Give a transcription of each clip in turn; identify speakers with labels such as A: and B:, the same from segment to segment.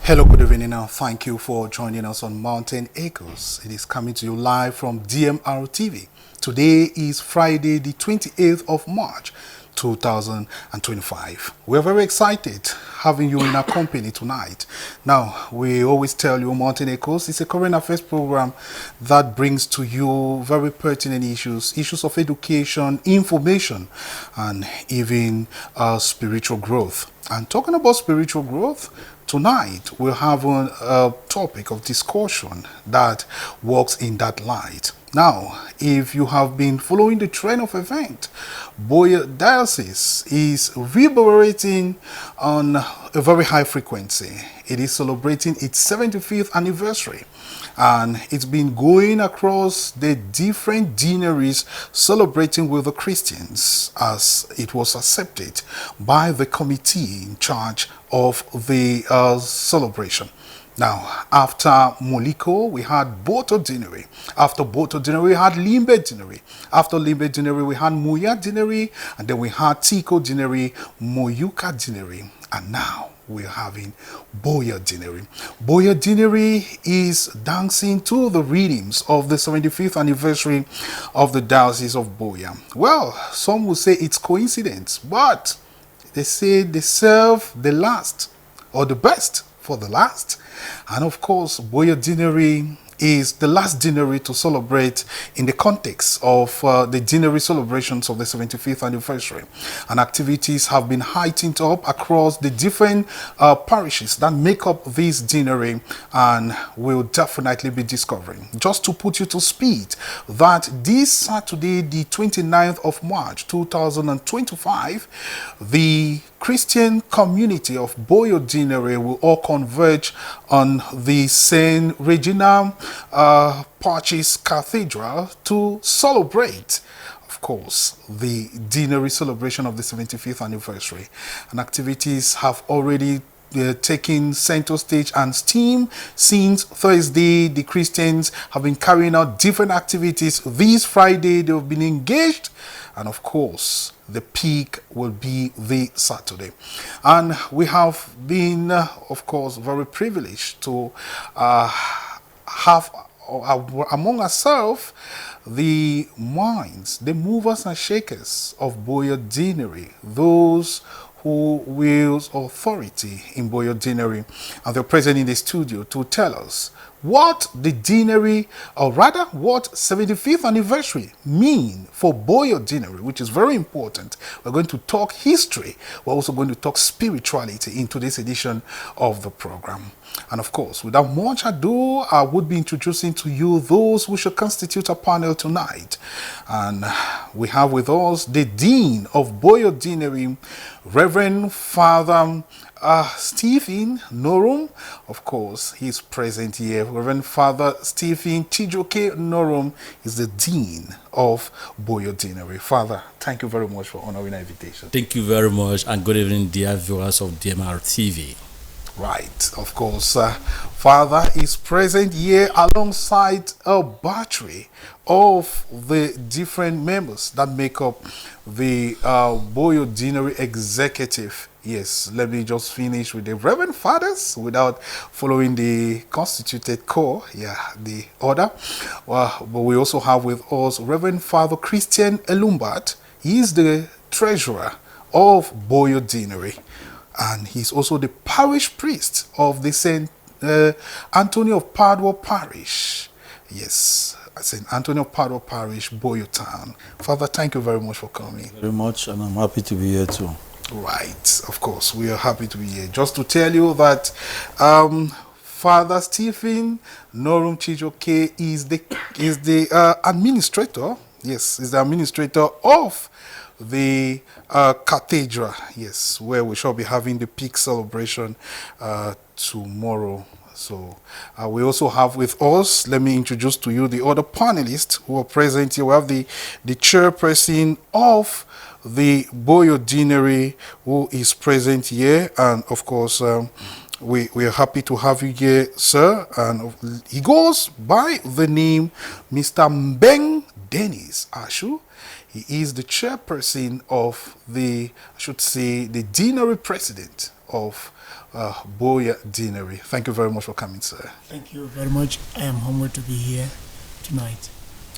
A: Hello, good evening, and thank you for joining us on Mountain Echoes. It is coming to you live from DMR TV. Today is Friday, the 28th of March, 2025. We're very excited having you in our company tonight. Now, we always tell you Mountain Echoes is a current affairs program that brings to you very pertinent issues of education, information, and even spiritual growth. And talking about spiritual growth, tonight we're having a topic of discussion that works in that light. Now, if you have been following the trend of event, BUEA Diocese is reverberating on a very high frequency. It is celebrating its 75th anniversary, and it's been going across the different deaneries celebrating with the Christians as it was accepted by the committee in charge of the celebration. Now, after Moliko, we had Boto Deanery. After Boto Deanery, we had Limbe Deanery. After Limbe Deanery, we had Muya Deanery. And then we had Tiko Deanery, Moyuka Deanery. And now we're having BUEA Deanery. BUEA Deanery is dancing to the rhythms of the 75th anniversary of the Diocese of BUEA. Well, some will say it's coincidence, but they say they serve the last or the best for the last. And of course, BUEA Deanery is the last deanery to celebrate in the context of the deanery celebrations of the 75th anniversary. And activities have been heightened up across the different parishes that make up this deanery, and we'll definitely be discovering. Just to put you to speed, that this Saturday, the 29th of March 2025, the Christian community of BUEA Deanery will all converge on the Saint Regina Pacis Cathedral to celebrate, of course, the deanery celebration of the 75th anniversary. And activities have already taking center stage and steam since Thursday. The Christians have been carrying out different activities. This Friday they have been engaged, and of course the peak will be the Saturday. And we have been of course very privileged to have among ourselves the minds, the movers and shakers of BUEA Deanery, those who wields authority in BUEA Deanery, and they're present in the studio to tell us what the deanery, or rather what 75th anniversary mean for BUEA Deanery, which is very important. We're going to talk history. We're also going to talk spirituality in today's edition of the program. And of course, without much ado, I would be introducing to you those who should constitute a panel tonight. And we have with us the Dean of BUEA Deanery, Reverend Father Stephen Norum. Of course, he's present here. Reverend Father Stephen Chijoke Norum is the Dean of BUEA Deanery. Father, thank you very much for honoring our invitation.
B: Thank you very much, and good evening, dear viewers of DMR TV.
A: Right, of course, Father is present here alongside a battery of the different members that make up the BUEA Deanery executive. Yes, let me just finish with the Reverend Fathers without following the constituted core, the order. But we also have with us Reverend Father Christian Elumbat. He is the treasurer of BUEA Deanery, and he's also the parish priest of the St. Anthony of Padua Parish. Yes, St. Anthony of Padua Parish, BUEA Town. Father, thank you very much for coming.
C: Very much, and I'm happy to be here too.
A: Right, of course, we are happy to be here. Just to tell you that Father Stephen Norum Chijoke is the administrator. Yes, is the administrator of the cathedral. Yes, where we shall be having the peak celebration tomorrow. So we also have with us, let me introduce to you the other panelists who are present here. We have the chairperson of the BUEA Deanery, who is present here, and of course we are happy to have you here, sir. And he goes by the name Mr. Mbeng Dennis Ashu. He is the chairperson of the Deanery president of BUEA Deanery. Thank you very much for coming, sir.
D: Thank you very much. I am humbled to be here tonight.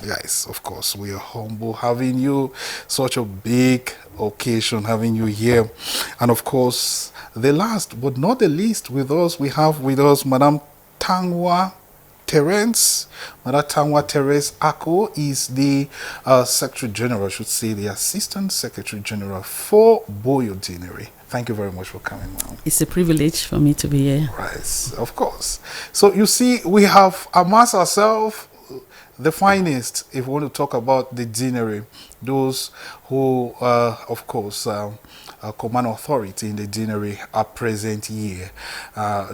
A: Yes, of course, we are humble having you. Such a big occasion having you here. And of course, the last but not the least with us, we have with us Madam Tangwa Terence. Madam Tangwa Terence Ako is the Secretary General, I should say, the Assistant Secretary General for BUEA Deanery. Thank you very much for coming, ma'am.
E: It's a privilege for me to be here.
A: Right, of course. So you see, we have amassed ourselves the finest, if we want to talk about the deanery, those who, of course, command authority in the deanery are present here.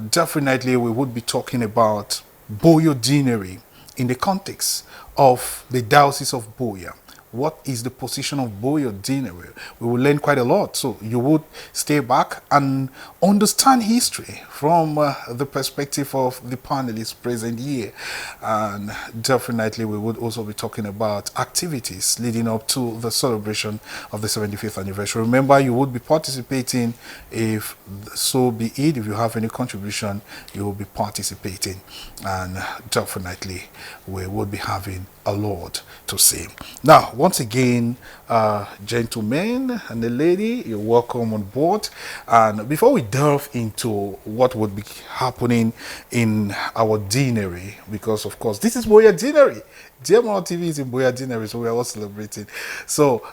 A: Definitely, we would be talking about BUEA Deanery in the context of the Diocese of BUEA. What is the position of BUEA Deanery? We will learn quite a lot. So you would stay back and understand history from the perspective of the panelists present here. And definitely we would also be talking about activities leading up to the celebration of the 75th anniversary. Remember, you would be participating if so be it. If you have any contribution, you will be participating. And definitely we would be having a lot to say. Now, once again, gentlemen and the lady, you're welcome on board. And before we delve into what would be happening in our deanery, because of course this is BUEA Deanery, DMR TV is in BUEA Deanery, so we are all celebrating. So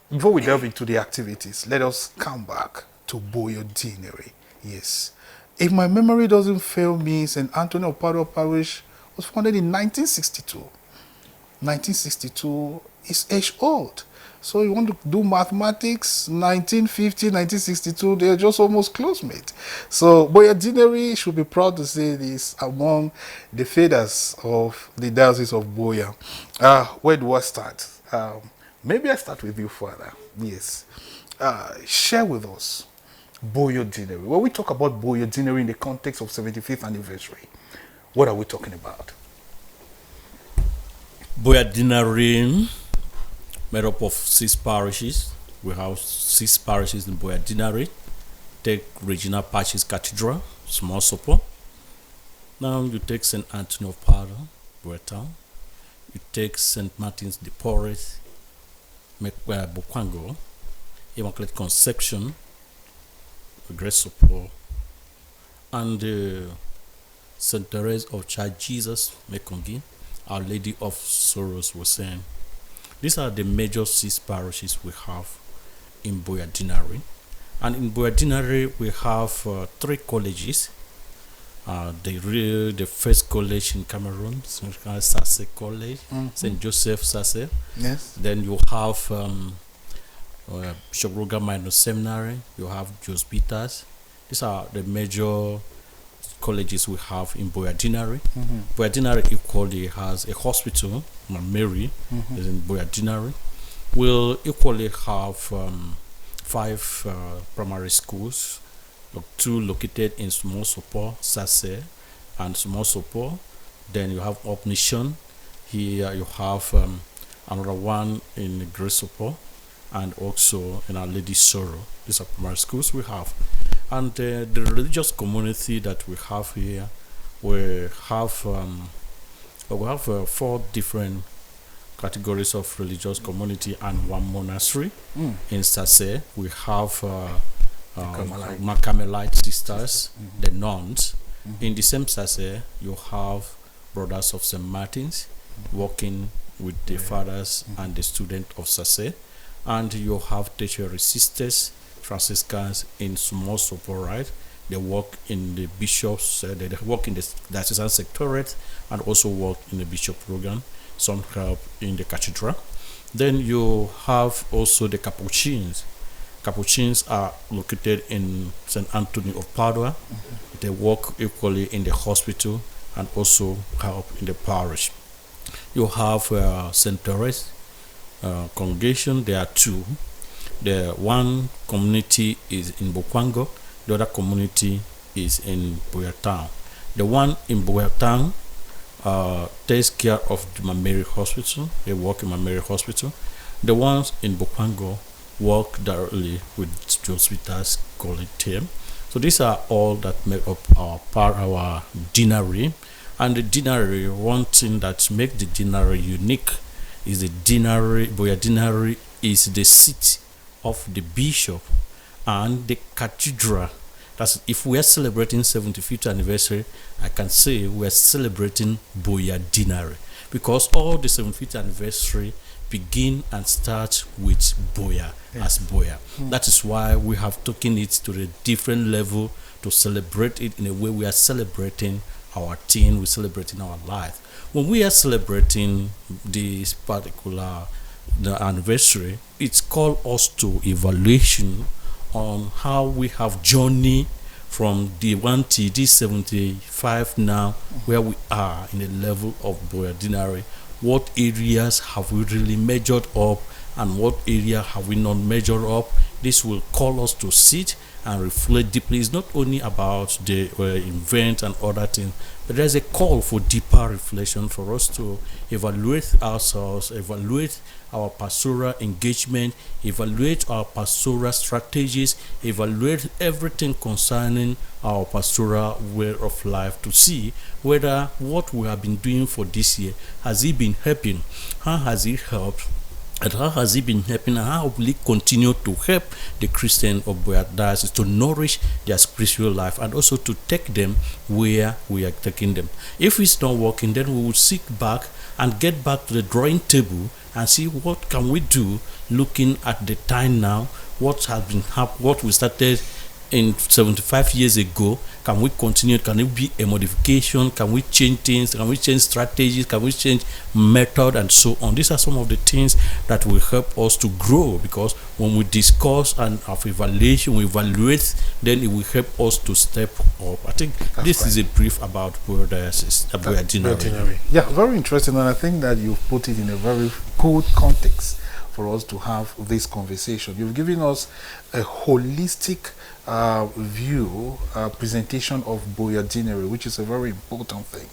A: before we delve into the activities, let us come back to BUEA Deanery. Yes, if my memory doesn't fail me, St. Anthony of Padua Parish was founded in 1962. 1962 is age old. So you want to do mathematics, 1950, 1962, they're just almost close mate. So BUEA Deanery should be proud to say this among the fathers of the Diocese of BUEA. Where do I start? Maybe I start with you, Father. Yes. Share with us BUEA Deanery. When we talk about BUEA Deanery in the context of 75th anniversary, what are we talking about?
B: BUEA Deanery, made up of 6 parishes. We have 6 parishes in BUEA Deanery. Take Regina Pacis Cathedral, Small Sopo. Now you take St. Anthony of Padua, BUEA Town. You take St. Martin's de Porres, Bokwango, Immaculate Conception, Great Sopo, and St. Therese of Child Jesus, Mekongi, Our Lady of Sorrows was saying. These are the major 6 parishes we have in BUEA Deanery. And in BUEA Deanery, we have 3 colleges. The first college in Cameroon, Sase College, St. Joseph Sase.
A: Yes.
B: Then you have Bishop Roger Minor Seminary, you have Jos Peters. These are the major colleges we have in BUEA Deanery. BUEA Deanery equally has a hospital, Mary is in BUEA Deanery. We'll equally have 5 primary schools, 2 located in Small Sopo, Sase, and Small Sopo. Then you have Omniscient. Here you have another one in Great Sopo, and also in Our Lady Sorrow. These are primary schools we have. And the religious community that we have here, we have 4 different categories of religious community and 1 monastery. In Sase, we have Carmelite sisters, the nuns. In the same Sase, you have Brothers of St. Martin's working with the fathers and the student of Sase. And you have tertiary sisters, Franciscans in Small Sopo, right? They work in the bishops, they work in the diocesan secretariat and also work in the bishop program. Some help in the cathedral. Then you have also the Capuchins. Capuchins are located in St. Anthony of Padua. They work equally in the hospital and also help in the parish. You have St. Therese congregation. There are 2. The one community is in Bokwango, the other community is in BUEA Town. The one in BUEA Town takes care of the Mary Hospital. They work in Mary Hospital. The ones in Bokwango work directly with Josepita's college team. So these are all that make up our deanery. And the deanery, one thing that makes the deanery unique is the deanery. BUEA deanery is the seat of the bishop and the cathedral. That's if we are celebrating 75th anniversary, I can say we are celebrating BUEA deanery, because all the 75th anniversary begin and start with BUEA as BUEA. That is why we have taken it to a different level to celebrate it in a way we are celebrating our teen, we're celebrating our life. When we are celebrating this particular anniversary, it's called us to evaluation on how we have journeyed from the 1 to the 75 now, where we are in the level of BUEA deanery. What areas have we really measured up and what area have we not measured up? This will call us to sit and reflect deeply. It's not only about the event and other things, but there's a call for deeper reflection for us to evaluate ourselves, evaluate our pastoral engagement, evaluate our pastoral strategies, evaluate everything concerning our pastoral way of life, to see whether what we have been doing for this year, has it been helping? How has it helped? And how has it been helping, and how will it continue to help the Christian of BUEA diocese to nourish their spiritual life and also to take them where we are taking them? If it's not working, then we will seek back and get back to the drawing table and see what can we do, looking at the time now, what has been what we started in 75 years ago. Can we continue? Can it be a modification? Can we change things? Can we change strategies? Can we change method and so on? These are some of the things that will help us to grow, because when we discuss and have evaluation, we evaluate, then it will help us to step up. I think this is a brief about BUEA diocese, BUEA deanery.
A: Yeah, very interesting, and I think that you've put it in a very good context for us to have this conversation. You've given us a holistic view, presentation of BUEA deanery, which is a very important thing.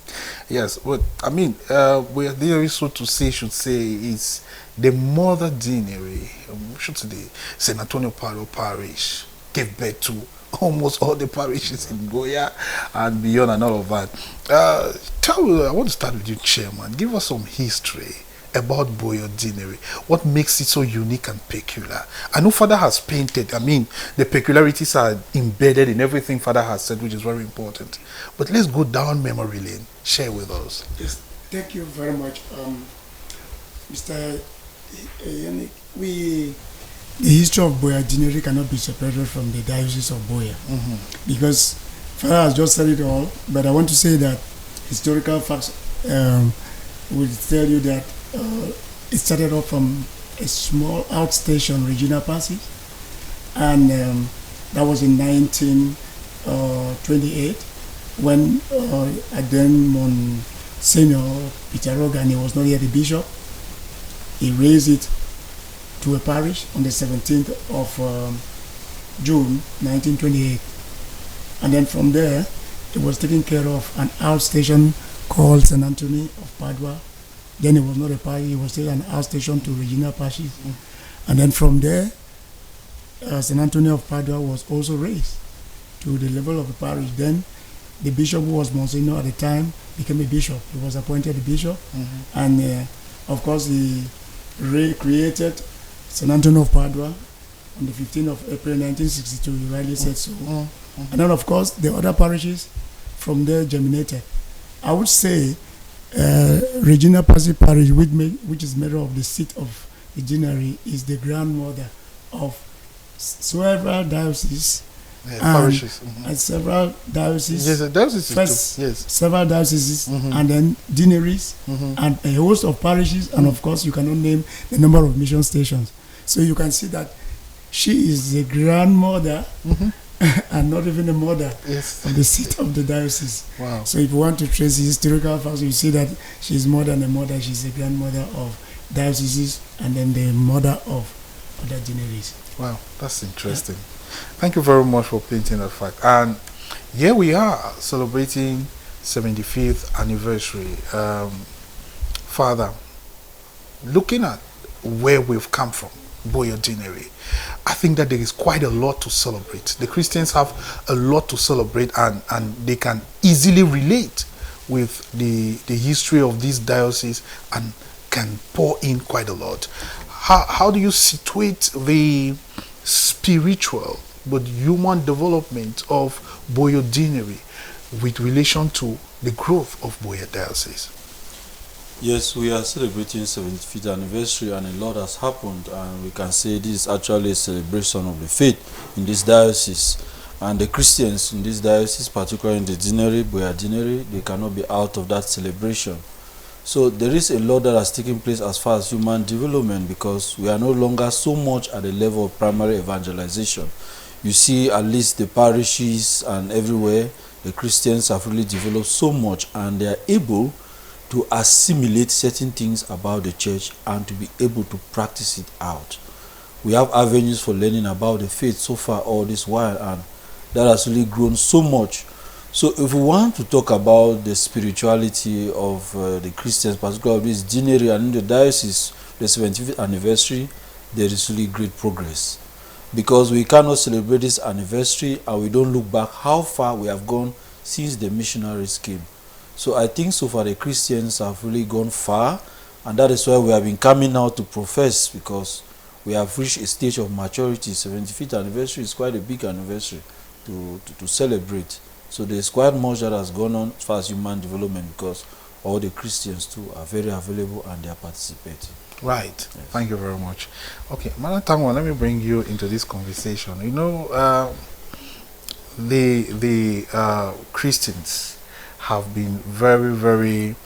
A: Yes, but I mean, BUEA deanery, so to say, should say, is the mother deanery, should say, St. Antonio Padua Parish gave birth to almost all the parishes in BUEA and beyond and all of that. I want to start with you, Chairman. Give us some history about BUEA deanery. What makes it so unique and peculiar? I know Father has painted, I mean, the peculiarities are embedded in everything Father has said, which is very important. But let's go down memory lane. Share with us.
D: Yes, thank you very much, Mr. Yannick. The history of BUEA deanery cannot be separated from the diocese of BUEA, because Father has just said it all. But I want to say that historical facts will tell you that it started off from a small outstation, Regina Passage, and that was in 1928 when then Monsignor Peter Rogan, he was not yet the bishop, he raised it to a parish on the 17th of June 1928, and then from there it was taken care of an outstation called St. Anthony of Padua. Then it was not a parish, it was still an outstation to Regina Passage. And then from there, St. Anthony of Padua was also raised to the level of a parish. Then the bishop, who was Monsignor at the time, became a bishop. He was appointed a bishop. And of course, he recreated St. Anthony of Padua on the 15th of April 1962. He rightly said so. And then, of course, the other parishes from there germinated. I would say Regina Passage Parish, which is made of the seat of the deanery, is the grandmother of several dioceses
A: parishes.
D: And several dioceses.
A: Yes, the dioceses
D: First,
A: too. Yes.
D: several dioceses, and then deaneries, and a host of parishes, and of course, you cannot name the number of mission stations. So you can see that she is the grandmother and not even a mother of the seat of the diocese.
A: Wow.
D: So if you want to trace the historical facts, you see that she's more than a mother, she's the grandmother of dioceses and then the mother of other deaneries.
A: Wow, that's interesting. Thank you very much for painting that fact. And here we are celebrating 75th anniversary. Father, looking at where we've come from, BUEA Deanery, I think that there is quite a lot to celebrate. The Christians have a lot to celebrate, and they can easily relate with the history of this diocese and can pour in quite a lot. How do you situate the spiritual but human development of BUEA Deanery with relation to the growth of BUEA Diocese?
C: Yes, we are celebrating 75th anniversary and a lot has happened, and we can say this is actually a celebration of the faith in this diocese. And the Christians in this diocese, particularly in the Deanery, BUEA Deanery, they cannot be out of that celebration. So there is a lot that has taken place as far as human development, because we are no longer so much at the level of primary evangelization. You see, at least the parishes and everywhere, the Christians have really developed so much, and they are able to assimilate certain things about the church and to be able to practice it out. We have avenues for learning about the faith so far all this while, and that has really grown so much. So if we want to talk about the spirituality of the Christians, particularly this Deanery and in the diocese, the 75th anniversary, there is really great progress. Because we cannot celebrate this anniversary and we don't look back how far we have gone since the missionaries came. So I think so far the Christians have really gone far, and that is why we have been coming out to profess, because we have reached a stage of maturity. 75th anniversary is quite a big anniversary to celebrate. So there's quite much that has gone on as far as human development, because all the Christians too are very available and they are participating.
A: Right. Yes. Thank you very much. Okay, Madam Tangwa, let me bring you into this conversation. You know, the Christians have been very, very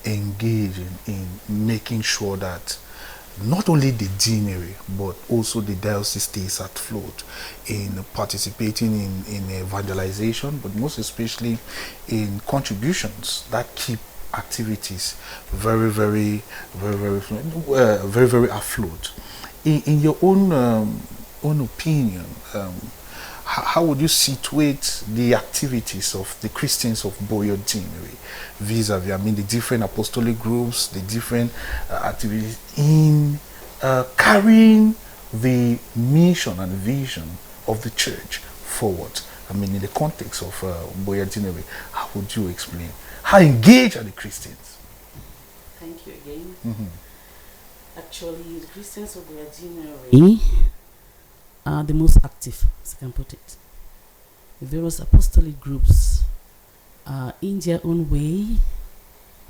A: engaged in making sure that not only the deanery but also the diocese stays afloat, in participating in evangelization, but most especially in contributions that keep activities very, very, very, very, very, very afloat. In your own opinion, how would you situate the activities of the Christians of BUEA Deanery vis-a-vis, I mean, the different apostolic groups, the different activities in carrying the mission and vision of the church forward? I mean, in the context of BUEA Deanery, how would you explain? How engaged are the Christians?
E: Thank you again. Actually, the Christians of BUEA Deanery are the most active, as I can put it. The various apostolic groups are in their own way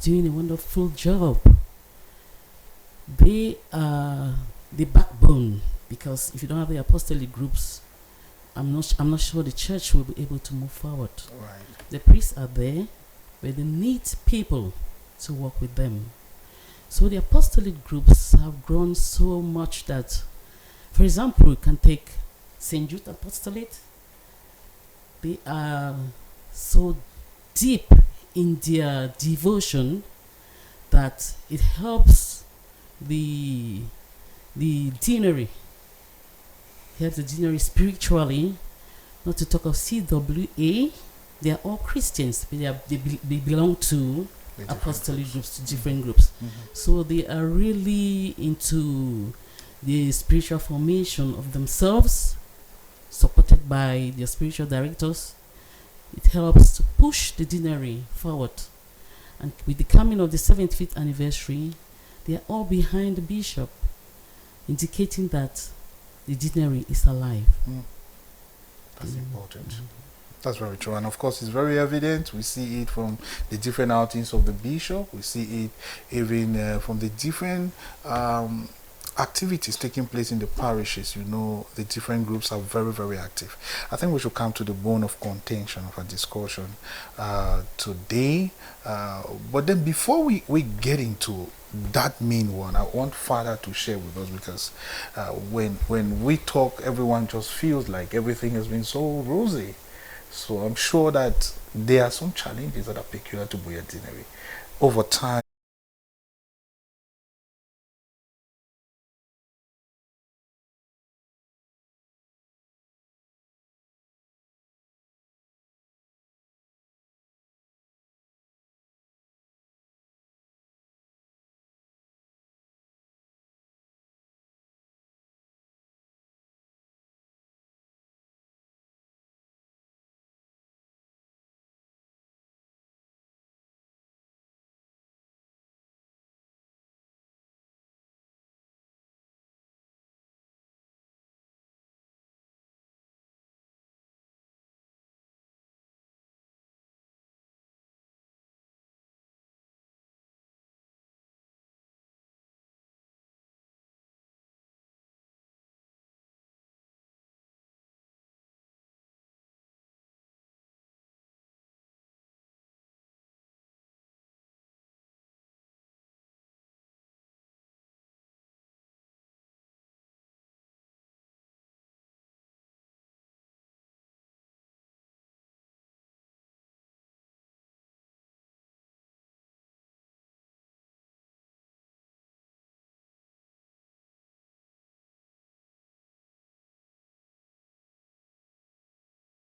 E: doing a wonderful job. They are the backbone, because if you don't have the apostolic groups, I'm not sure the church will be able to move forward.
A: Right.
E: The priests are there, but they need people to work with them. So the apostolic groups have grown so much that, for example, we can take St. Jude Apostolate. They are so deep in their devotion that it helps the deanery, helps the deanery spiritually. Not to talk of CWA, they are all Christians, but they belong to apostolic groups, to different groups. So they are really into the spiritual formation of themselves, supported by their spiritual directors. It helps to push the deanery forward. And with the coming of the 75th anniversary, they are all behind the bishop, indicating that the deanery is alive.
A: That's important. That's very true. And of course, it's very evident. We see it from the different outings of the bishop. We see it even from the different activities taking place in the parishes. You know, the different groups are very, very active. I think we should come to the bone of contention of our discussion today. But then before we get into that main one, I want Father to share with us, because when we talk, everyone just feels like everything has been so rosy. So I'm sure that there are some challenges that are peculiar to BUEA Deanery over time.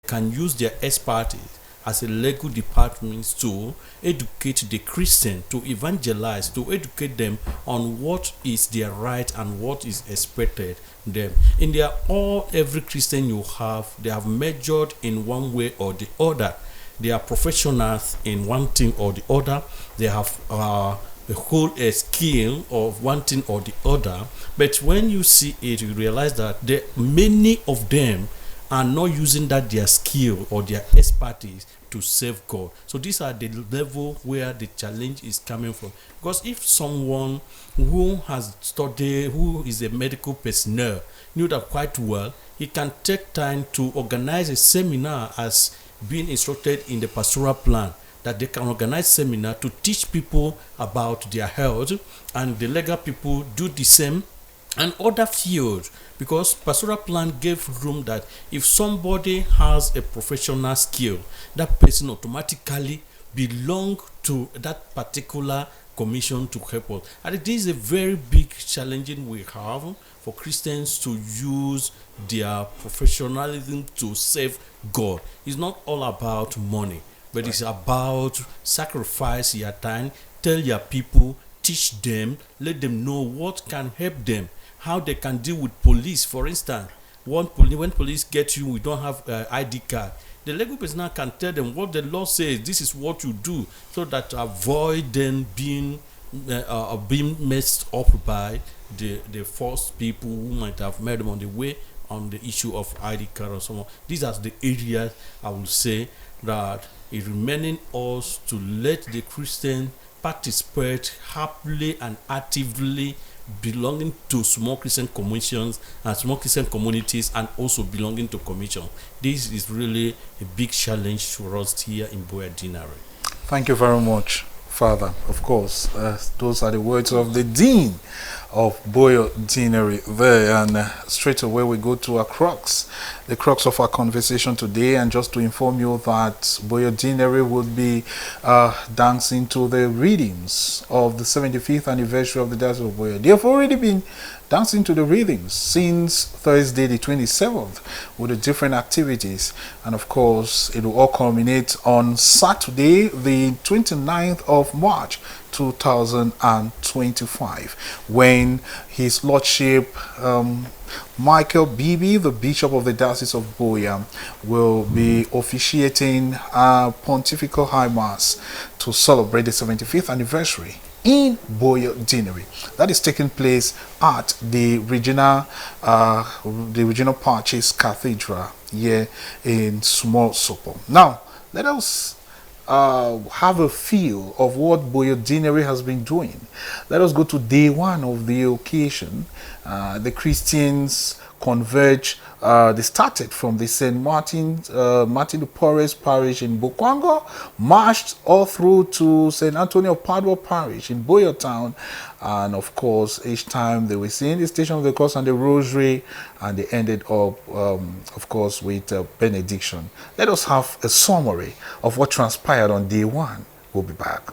B: can use their expertise as a legal department to educate the Christian, to evangelize, to educate them on what is their right and what is expected them. In their all, every Christian you have, they have measured in one way or the other. They are professionals in one thing or the other. They have a whole skill of one thing or the other. But when you see it, you realize that many of them are not using that their skill or their expertise to serve God. So these are the level where the challenge is coming from. Because if someone who has studied, who is a medical personnel, knew that quite well, he can take time to organize a seminar as being instructed in the pastoral plan, that they can organize seminar to teach people about their health, and the legal people do the same, and other fields, because pastoral plan gave room that if somebody has a professional skill, that person automatically belong to that particular commission to help us. And this is a very big challenging we have for Christians to use their professionalism to serve God. It's not all about money, but it's about sacrifice your time, tell your people, teach them, let them know what can help them, how they can deal with police. For instance, when police get you, we don't have ID card. The legal personnel can tell them what the law says. This is what you do, so that to avoid them being messed up by the false people who might have met them on the way on the issue of ID card or so on. These are the areas I would say that it remaining us to let the Christian participate happily and actively, belonging to small Christian commissions and small Christian communities, and also belonging to commission. This is really a big challenge for us here in BUEA DIOCESE.
A: Thank you very much, Father. Of course, those are the words of the Dean of BUEA DIANERY there, and straight away we go to the crux of our conversation today. And just to inform you that BUEA DIANERY would be dancing to the readings of the 75th anniversary of the Diocese of BUEA. They have already been dancing to the rhythms since Thursday the 27th with the different activities, and of course it will all culminate on Saturday the 29th of March 2025, when His Lordship Michael Bibi, the Bishop of the Diocese of BUEA, will be officiating a Pontifical High Mass to celebrate the 75th anniversary in BUEA DIANERY. That is taking place at the regional Purchase Cathedral here in Small Sopo. Now, let us have a feel of what BUEA DIANERY has been doing. Let us go to day one of the occasion. The Christians converge. They started from the St. Martin de Porres Parish in Bukwango, marched all through to St. Anthony of Padua Parish in BUEA Town, and of course each time they were singing the Station of the Cross and the Rosary, and they ended up of course with benediction. Let us have a summary of what transpired on day one. We'll be back.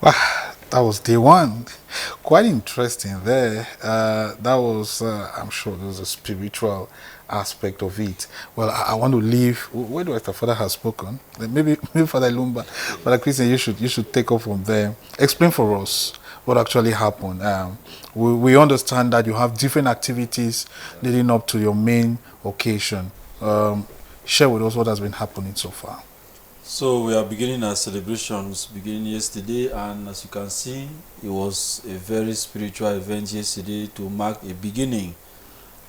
A: Wow, that was day one. Quite interesting there. That was, I'm sure, there was a spiritual aspect of it. Well, I want to leave. Where do I start? Father has spoken. Maybe Father Lumba, Father Christian, you should take off from there. Explain for us what actually happened. We understand that you have different activities leading up to your main occasion. Share with us what has been happening so far.
C: So we are beginning our celebrations beginning yesterday, and as you can see, it was a very spiritual event yesterday to mark a beginning.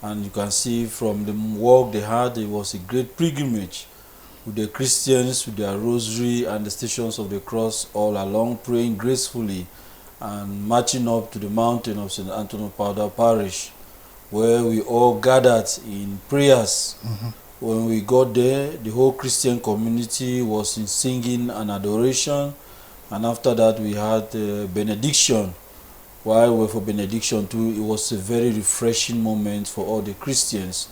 C: And you can see from the work they had, it was a great pilgrimage with the Christians with their rosary and the stations of the cross all along, praying gracefully and marching up to the mountain of St. Anthony of Padua Parish, where we all gathered in prayers. When we got there, the whole Christian community was in singing and adoration, and after that we had benediction. While we were for benediction too, it was a very refreshing moment for all the Christians.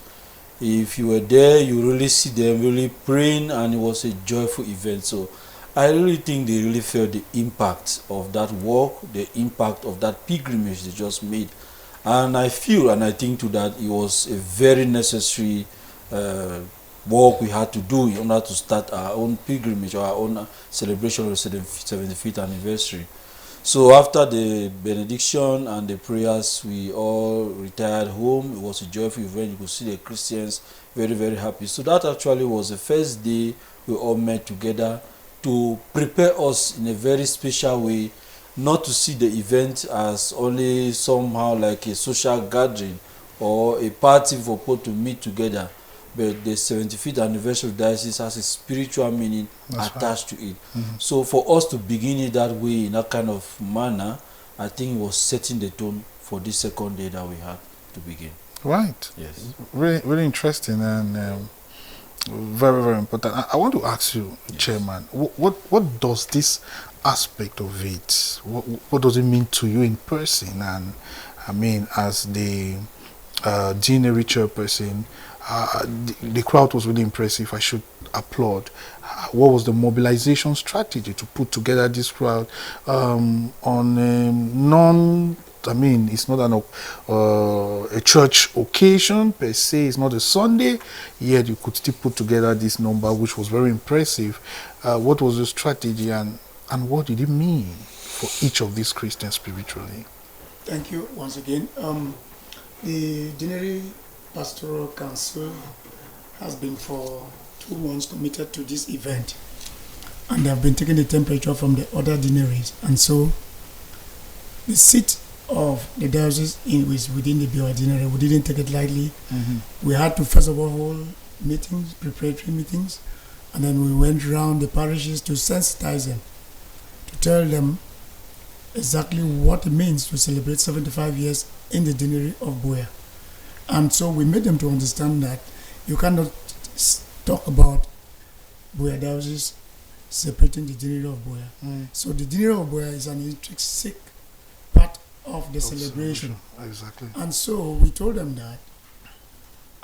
C: If you were there, you really see them really praying, and it was a joyful event. So I really think they really felt the impact of that walk, the impact of that pilgrimage they just made. And I feel and I think too that it was a very necessary work we had to do in order to start our own pilgrimage, our own celebration of the 75th anniversary. So after the benediction and the prayers, we all retired home. It was a joyful event. You could see the Christians very, very happy. So that actually was the first day we all met together to prepare us in a very special way, not to see the event as only somehow like a social gathering or a party for people to meet together, but the 75th anniversary of diocese has a spiritual meaning attached to it. So for us to begin it that way, in that kind of manner, I think it was setting the tone for this second day that we had to begin.
A: Right.
C: Yes.
A: Really, really interesting and very, very important. I want to ask you, Chairman, what does this aspect of it, what does it mean to you in person? And I mean, as the DIANERY chairperson, the crowd was really impressive. I should applaud. What was the mobilization strategy to put together this crowd on I mean, it's not a church occasion per se. It's not a Sunday, yet you could still put together this number, which was very impressive. What was the strategy, and what did it mean for each of these Christians spiritually?
D: Thank you once again. The DIANERY Pastoral Council has been for 2 months committed to this event, and they have been taking the temperature from the other DIANERYs, and so the seat of the diocese is within the BUEA DIANERY. We didn't take it lightly. We had to first of all hold meetings, preparatory meetings, and then we went around the parishes to sensitize them, to tell them exactly what it means to celebrate 75 years in the DIANERY of BUEA. And so we made them to understand that you cannot talk about BUEA diocese separating the DIANERY of BUEA. So the DIANERY of BUEA is an intrinsic part of the celebration.
A: Exactly.
D: And so we told them that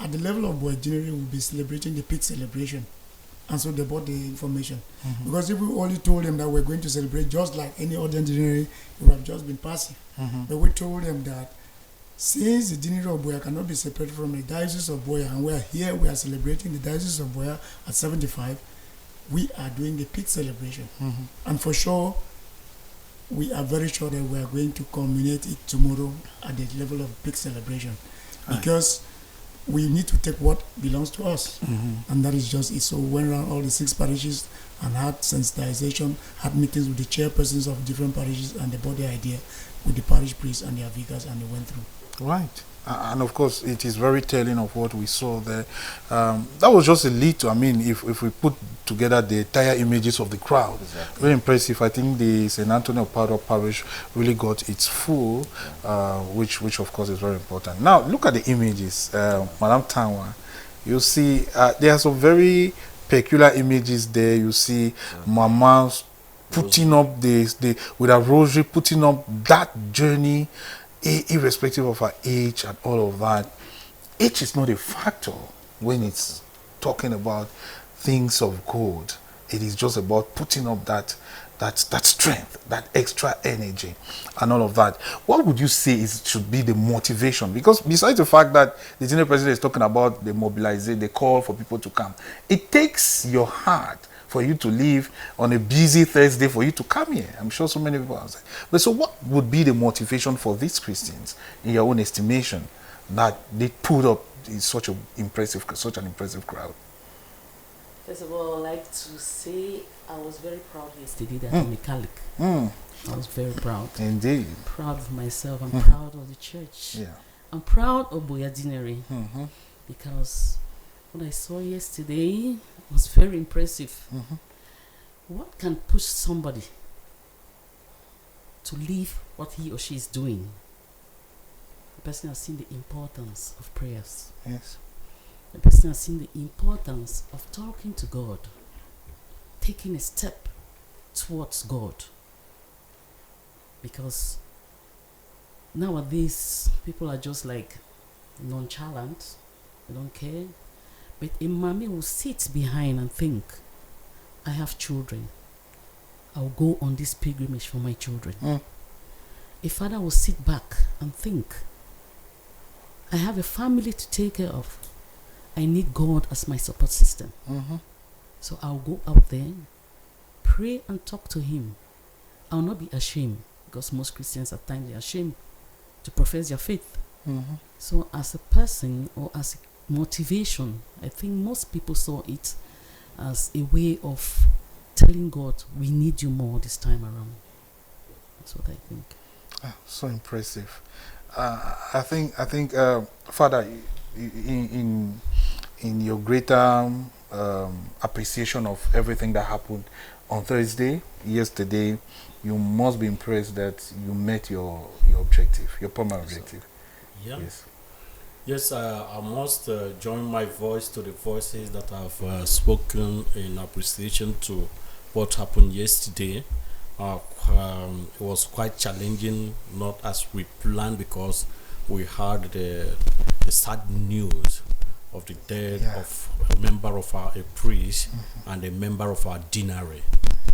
D: at the level of BUEA DIANERY, we'll be celebrating the peak celebration. And so they bought the information. Because if we only told them that we're going to celebrate just like any other DIANERY, it would have just been passive. But we told them that since the DIANERY of BUEA cannot be separated from the Diocese of BUEA, and we are here, we are celebrating the Diocese of BUEA at 75, we are doing the peak celebration. And for sure, we are very sure that we are going to culminate it tomorrow at the level of peak celebration. Because we need to take what belongs to us. And that is just it. So we went around all the 6 parishes and had sensitization, had meetings with the chairpersons of different parishes, and they bought the idea with the parish priests and their vicars, and they went through.
A: Right. And of course, it is very telling of what we saw there. That was just a little. I mean, if we put together the entire images of the crowd, very impressive. I think the St. Anthony of Padua Parish really got its full, which of course is very important. Now, look at the images, Madam Tanwa. You see, there are some very peculiar images there. You see, Mama's putting up with a rosary, putting up that journey, irrespective of her age and all of that. Age is not a factor when it's talking about things of God. It is just about putting up that that strength, that extra energy, and all of that. What would you say should be the motivation? Because besides the fact that the senior president is talking about the mobilization, the call for people to come, it takes your heart for you to leave on a busy Thursday for you to come here. I'm sure so many people are saying. But so what would be the motivation for these Christians, in your own estimation, that they put up in such an impressive crowd?
E: First of all, I'd like to say I was very proud yesterday that I'm a Catholic. I was very proud.
A: Indeed.
E: Proud of myself. I'm proud of the church.
A: Yeah.
E: I'm proud of BUEA DIOCESE because what I saw yesterday was very impressive. What can push somebody to leave what he or she is doing? The person has seen the importance of prayers.
A: Yes.
E: The person has seen the importance of talking to God, taking a step towards God. Because nowadays, people are just like nonchalant, they don't care. But a mommy will sit behind and think, I have children, I'll go on this pilgrimage for my children. A father will sit back and think, I have a family to take care of. I need God as my support system. So I'll go out there, pray and talk to Him. I'll not be ashamed, because most Christians at times are ashamed to profess their faith. So as a person or as a motivation, I think most people saw it as a way of telling God, we need you more this time around. That's what I think.
A: So impressive. I think, Father, in your greater appreciation of everything that happened on Thursday, yesterday, you must be impressed that you met your objective, your primary objective.
B: Yeah.
A: Yes.
B: Yes, I must join my voice to the voices that have spoken in appreciation to what happened yesterday. It was quite challenging, not as we planned, because we heard the sad news of the death of a member of a priest and a member of our DEANERY.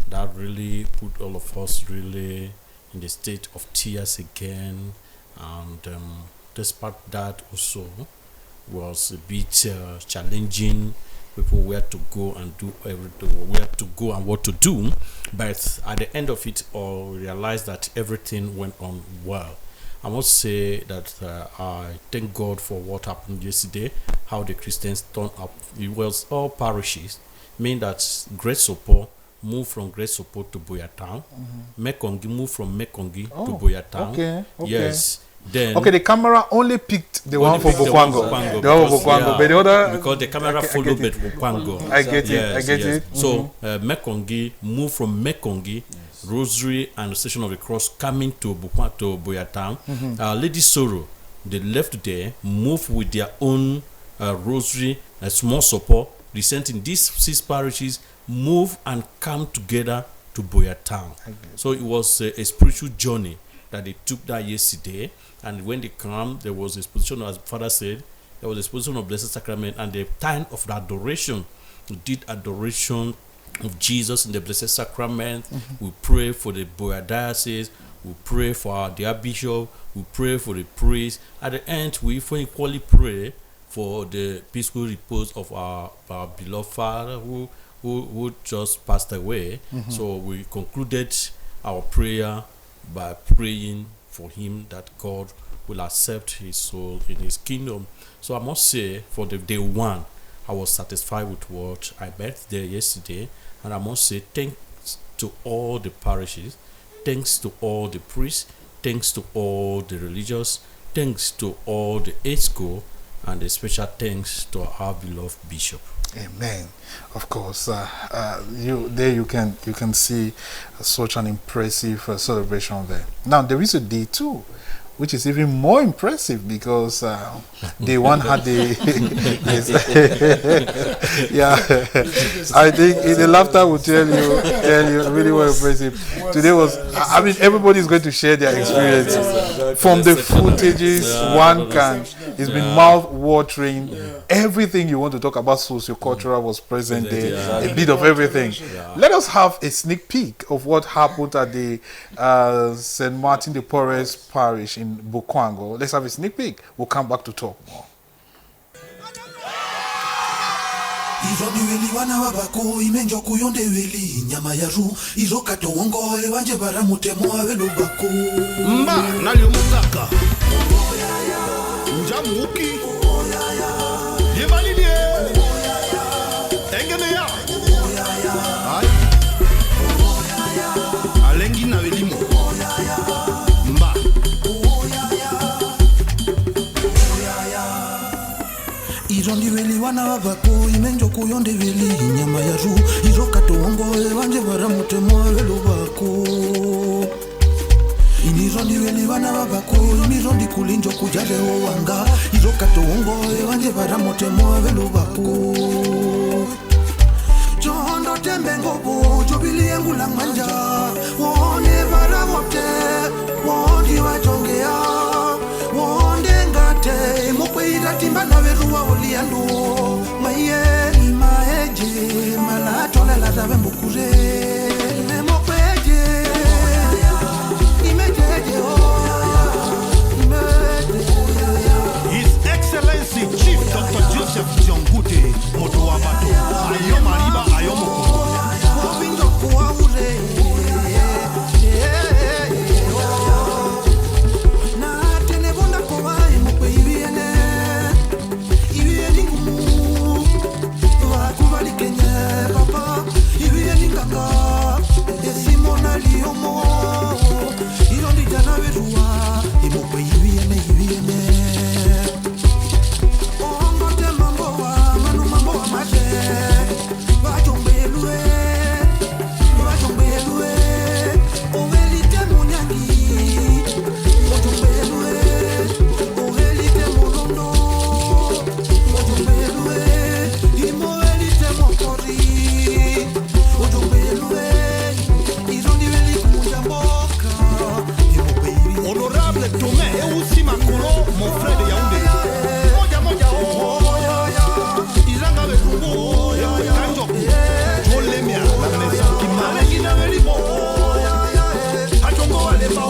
B: That really put all of us really in the state of tears again, and despite that also was a bit challenging. People where to go and do everything, where to go and what to do, but at the end of it all, we realized that everything went on well. I must say that I thank God for what happened yesterday, how the Christians turned up. It was all parishes, meaning that Great Support moved from Great Support to BUEA Town. Mekongi moved from Mekongi to BUEA Town.
A: Okay.
B: Yes. Then
A: the camera only picked the one for Bukwango. But the other,
B: because the camera followed Bukwango.
A: I get it.
B: So Mekongi moved from Mekongi, Rosary and the Station of the Cross coming to BUEA Town. Lady Sorrow, they left there, moved with their own Rosary, a small support. They sent in these 6 parishes, move and come together to BUEA Town. So it was a spiritual journey that they took that yesterday. And when they come, there was a position, as Father said, there was a position of Blessed Sacrament, and the time of the adoration. We did adoration of Jesus in the Blessed Sacrament. We pray for the BUEA Diocese. We pray for our dear Bishop. We pray for the priest. At the end, we equally pray for the peaceful repose of our beloved Father who just passed away. So we concluded our prayer by praying for him that God will accept his soul in his kingdom. So I must say, for the day one, I was satisfied with what I met there yesterday, and I must say thanks to all the parishes, thanks to all the priests, thanks to all the religious, thanks to all the age school, and a special thanks to our beloved Bishop.
A: Amen. Of course, you can see such an impressive celebration there. Now there is a day 2, which is even more impressive, because day 1 had the I think the laughter will tell you really well impressive. Today was, I mean, everybody is going to share their experiences. From the footages, one can. It's been mouth-watering. Everything you want to talk about sociocultural was present there. A bit of everything. Let us have a sneak peek of what happened at the St. Martin de Porres parish in Bukwango. Let's have a sneak peek. We'll come back to talk more.
F: Izoni weli wana wabako imenjo kuyonde weli nyama ya ru izo katongo wanje bara mutemo awelo bako
G: mba nali umungaka njamuki yemalidie engene ya ay alengi na welimo mba
F: Irondi weli wana wabako imenjo kuyonde weli nyama ya ru izo katongo wanje bara mutemo awelo bako Imirondi weli wana wabako imirondi kulinjo kujale wanga izo katongo wanje bara mutemo awelo bako Jondo tembe ngobo jobili yangu la manja wone bara mote wondi wachongea wonde ngate mokwe iratimba na veruwa oliando maye imaeje malatola la dabe mbukure ne mokweje imejeje
G: His Excellency Chief Dr. Joseph Jongute Moto Wabato Ayo Mariba Ayo Moko
F: Obinjo kuwa ure Na tene bonda kowa imokwe ibiene Ibiene ngumu Wakubali kenye papa Ibiene nganga Esimona liyomo Irondi jana verua Imokwe ibiene Ongote mambo wa manu mambo wa mate Wajombelue Ovelite munyangi Wajombelue Ovelite munondo Wajombelue Imovelite mokori Wajombelue Irondi veli kumujamboka
G: Honorable Tomé Eusi Makolo mon frère de Yaoundé Moja Izanga Betumbo Kanjo Jolemia la maison qui m'a Gina Velimo Hachongo Aleba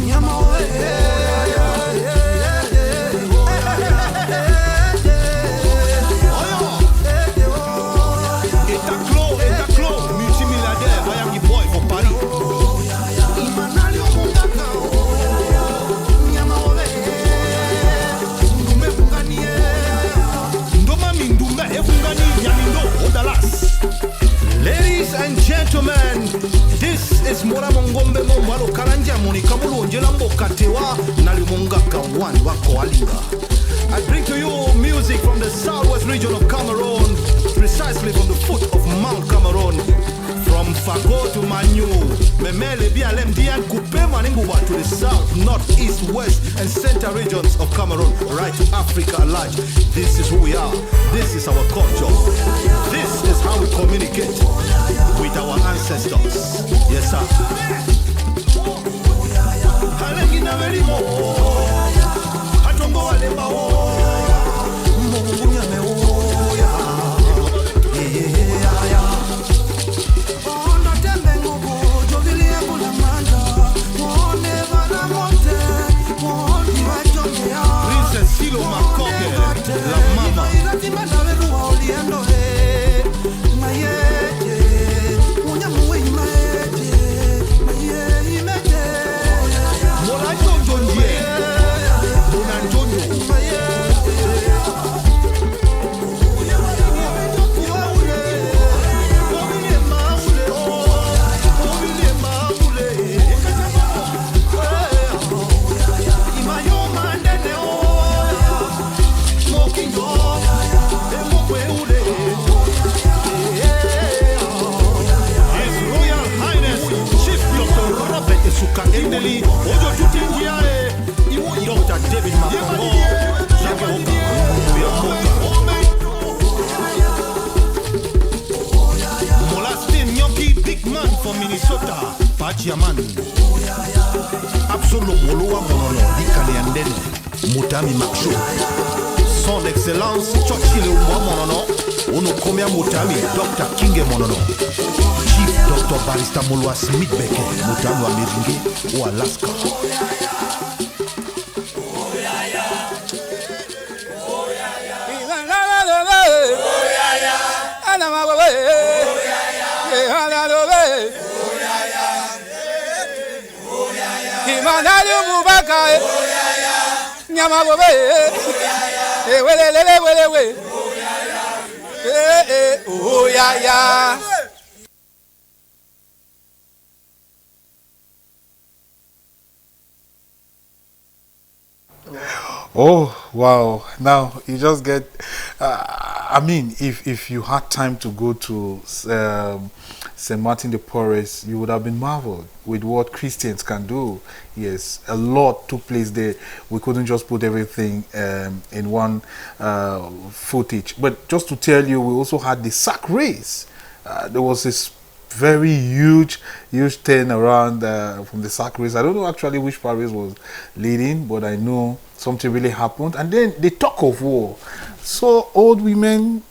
F: Nyama
G: Etaclo multimilliardaire Vayangi Boy for Paris
F: Imanali omungaka Nyama Ndume funganie
G: Ndoma Mindumba Efungani Yamindo Odalas. Ladies and gentlemen, this is Mora Mongombe Mombalo Karanja Monika Mulu Njelambo Katewa Nalimongaka One Wako Alinga. I bring to you music from the southwest region of Cameroon, precisely from the foot of Mount Cameroon, from Fago to Manu, Memele Bialem Dian Kupe Maninguwa to the south, north, east, west, and center regions of Cameroon, right to Africa at large. This is who we are. This is our culture. This is how we communicate with our ancestors. Yes, sir. Halengina velimo, hatongo walema o, mbunya me o ya, ya.
F: Onda tembe ngobo jovili yangu la manda Wone vana mote Wondi wachongea
G: Princess Silo Makoke, la mama.
F: Iratimba na veruwa oliendo Mayeje Unyamuwe imayeje Maye imeje
G: Mola Jonjonje, Bona Jonjo. Suka endeli ojo tutingia iwo Dr. David Makongo Jake Oka Molastin Nyoki big man from Minnesota Bachiaman Absolo Moloa Monono Likaliandene Mutami Maksho Son d'excellence Chochile Monono Ono Komia Mutami Dr. Kinge Monono Chief Dr. Barista Molwa Smith Beke Mutami wa Miringi ou Alaska
H: Manali Mubaka, Nyamabobe, oh yeah.
A: Oh wow! Now you just get. I mean, if you had time to go to St. Martin de Porres, you would have been marveled with what Christians can do. Yes, a lot took place there. We couldn't just put everything in one footage. But just to tell you, we also had the sack race. There was this very huge turn around from the sack race. I don't know actually which Paris was leading, but I know something really happened. And then the talk of war. So old women,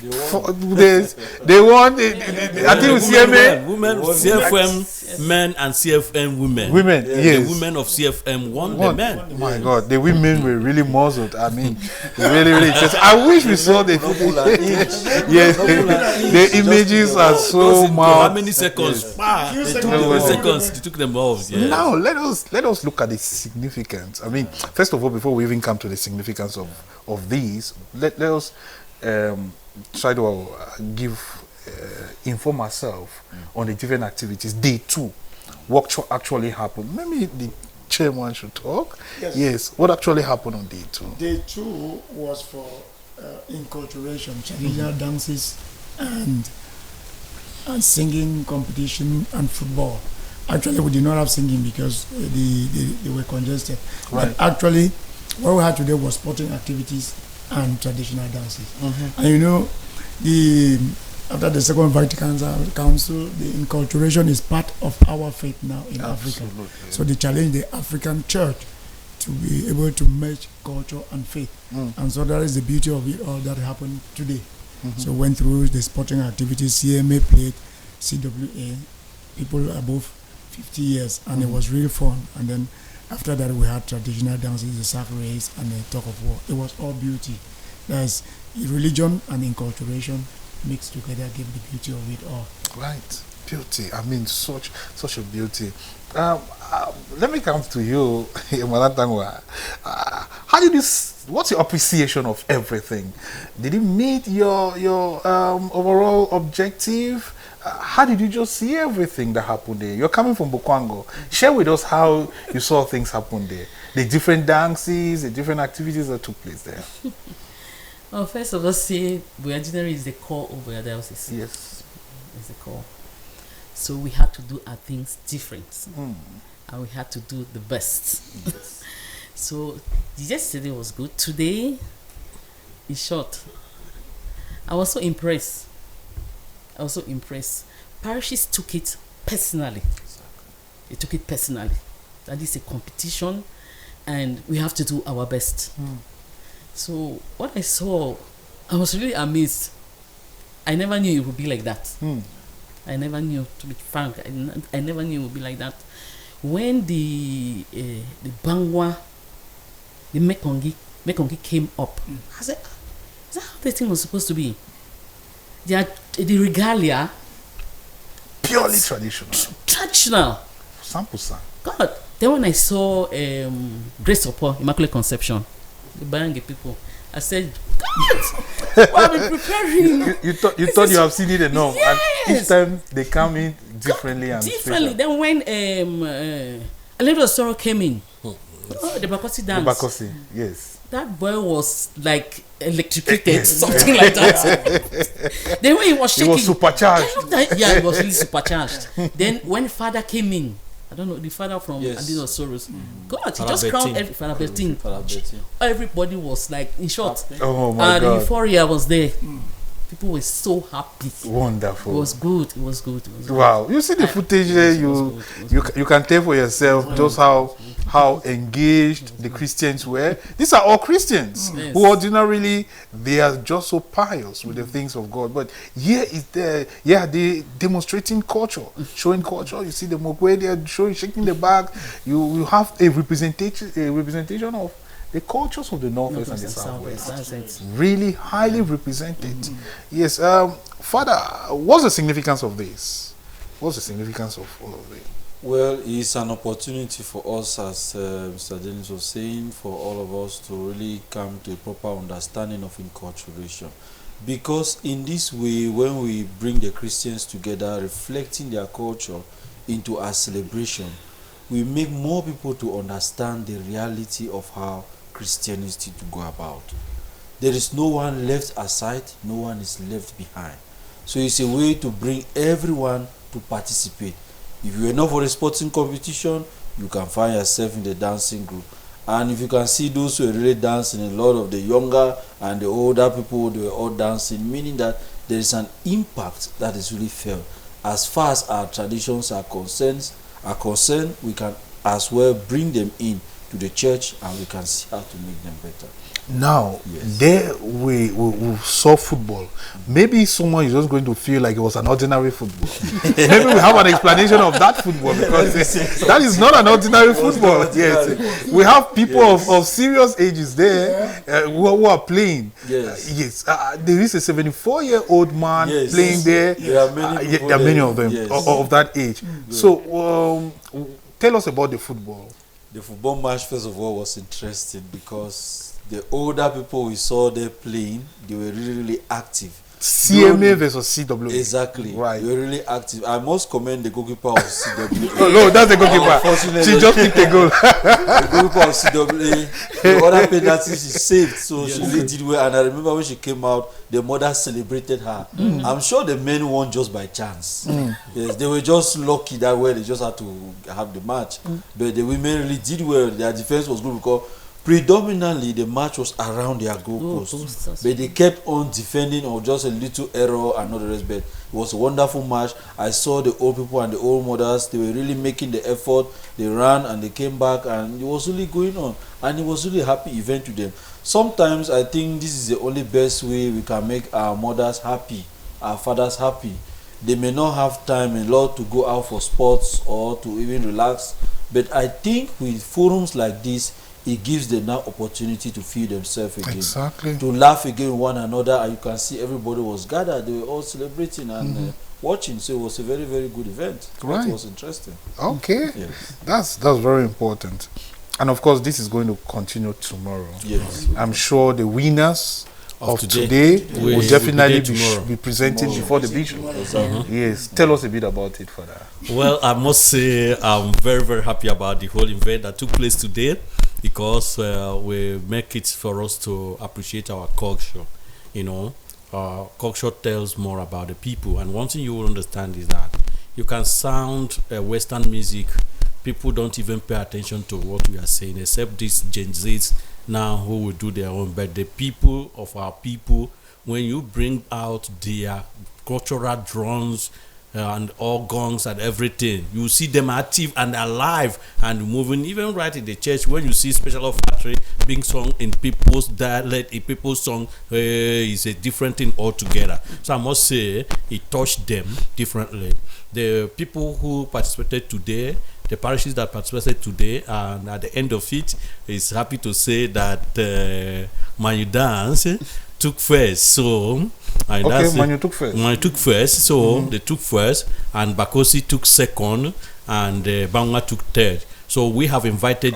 A: they won. I think CMA
B: women, CFM men and CFM women.
A: Women, yes.
B: The women of CFM won the men.
A: Oh my God, the women were really muzzled. I mean, really interesting. I wish we saw the yes, the images are so
B: how
A: much.
B: many seconds?
D: Few
B: Seconds. They took them off. Yeah.
A: Now let us look at the significance. I mean, first of all, before we even come to the significance of these, let us try to inform ourselves on the different activities. Day 2, what actually happened. Maybe the chairman should talk. Yes. What actually happened on day 2?
D: Day 2 was for inculturation, traditional dances, and singing competition and football. Actually, we did not have singing because they were congested.
A: Right.
D: But actually, what we had today was sporting activities and traditional dances. And you know, after the Second Vatican Council, the inculturation is part of our faith now in Africa. So they challenge the African church to be able to merge culture and faith. And so that is the beauty of it all that happened today. So went through the sporting activities, CMA played, CWA, people above 50 years, and it was really fun. And then after that, we had traditional dances, the sack race, and the talk of war. It was all beauty. That's religion and inculturation mixed together, give the beauty of it all.
A: Right, beauty. I mean, such a beauty. Let me come to you, Malatangwa. How did this? What's your appreciation of everything? Did it meet your overall objective? How did you just see everything that happened there? You're coming from Bukwango. Share with us how you saw things happen there. The different dances, the different activities that took place there.
E: Well, first of all, say DIANERY is the core of our diocese.
A: Yes.
E: It's the core. So we had to do our things different. And we had to do the best.
A: Yes.
E: So yesterday was good. Today, in short, I was so impressed. Parishes took it personally. They took it personally. That is a competition, and we have to do our best. So what I saw, I was really amazed. I never knew it would be like that. I never knew, to be frank. I never knew it would be like that. When the Bangwa, the Mekongi came up, I said, is that how the thing was supposed to be? The regalia,
A: Purely traditional.
E: Traditional.
A: Sampusa.
E: God. Then when I saw Grace Support, Immaculate Conception, the Barangi people, I said, God, what are we preparing?
A: You thought you have seen it enough.
E: Yes.
A: And each time they come in differently and
E: differently.
A: special.
E: Then when a little sorrow came in, the Bakosi dance.
A: The Bakosi, yes.
E: That boy was like electrocuted, something like that. Then when he was shaking,
A: He was supercharged.
E: Yeah, he was really supercharged. Then when Father came in, I don't know, the father from Adino Soros. God, he just crowned Father Bertin. Everybody was like, in short,
A: Oh my God.
E: the euphoria was there. People were so happy.
A: Wonderful.
E: It was good. It was good. It was good.
A: Wow, you see the footage there. You can tell for yourself just how engaged the Christians were. These are all Christians who ordinarily they are just so pious with the things of God. But here is they demonstrating culture, showing culture. You see the Mogwe, they are showing, shaking the bag. You have a representation of the cultures of the Northwest and the Southwest.
E: That's it.
A: Really highly represented. Yes, Father, what's the significance of this? What's the significance of all of it?
C: Well, it's an opportunity for us, as Mr. Dennis was saying, for all of us to really come to a proper understanding of enculturation. Because in this way, when we bring the Christians together, reflecting their culture into our celebration, we make more people to understand the reality of how Christianity to go about. There is no one left aside, no one is left behind. So it's a way to bring everyone to participate. If you are not for a sporting competition, you can find yourself in the dancing group. And if you can see those who are really dancing, a lot of the younger and the older people, they were all dancing, meaning that there is an impact that is really felt. As far as our traditions are concerned, we can as well bring them in to the church, and we can see how to make them better.
A: Now, there we saw football. Maybe someone is just going to feel like it was an ordinary football. Maybe we have an explanation of that football, because that is not an ordinary football. Yes, we have people of serious ages there who are playing.
C: Yes,
A: there is a 74-year-old man playing there.
C: There are many,
A: there are many of them of that age. So, tell us about the football.
C: The football match, first of all, was interesting because the older people we saw there playing, they were really, really active.
A: CMA versus CWA.
C: Exactly.
A: Right.
C: They were really active. I must commend the goalkeeper of CWA.
A: Oh, no, that's the goalkeeper. She just kicked a goal.
C: The goalkeeper of CWA, the other penalty she saved, so she really did well. And I remember when she came out, the mother celebrated her. I'm sure the men won just by chance. Yes, they were just lucky that way. They just had to have the match. But the women really did well. Their defense was good because predominantly the match was around their goalposts, but they kept on defending or just a little error and all the rest. But it was a wonderful match. I saw the old people and the old mothers, they were really making the effort. They ran and they came back, and it was really going on, and it was really a happy event to them. Sometimes I think this is the only best way we can make our mothers happy, our fathers happy. They may not have time a lot to go out for sports or to even relax, but I think with forums like this, it gives them that opportunity to feel themselves again, to laugh again with one another, and you can see everybody was gathered. They were all celebrating and watching, so it was a very, very good event. Right. It was interesting.
A: Okay, that's very important. And of course, this is going to continue tomorrow.
C: Yes,
A: I'm sure the winners of today will definitely be presented before the bishop. Yes, tell us a bit about it, Father.
B: Well, I must say I'm very, very happy about the whole event that took place today, because we make it for us to appreciate our culture. You know, culture tells more about the people, and one thing you will understand is that you can sound Western music, people don't even pay attention to what we are saying, except these Gen Zs now who will do their own. But the people of our people, when you bring out their cultural drums and organs and everything, you see them active and alive and moving. Even right in the church, when you see Special Factory being sung in people's dialect, in people's song, is a different thing altogether. So I must say it touched them differently. The people who participated today, the parishes that participated today, and at the end of it, is happy to say that Manu Dance took first. So
A: Manu took first.
B: Manu took first. So they took first, and Bakosi took second, and Banga took third. So we have invited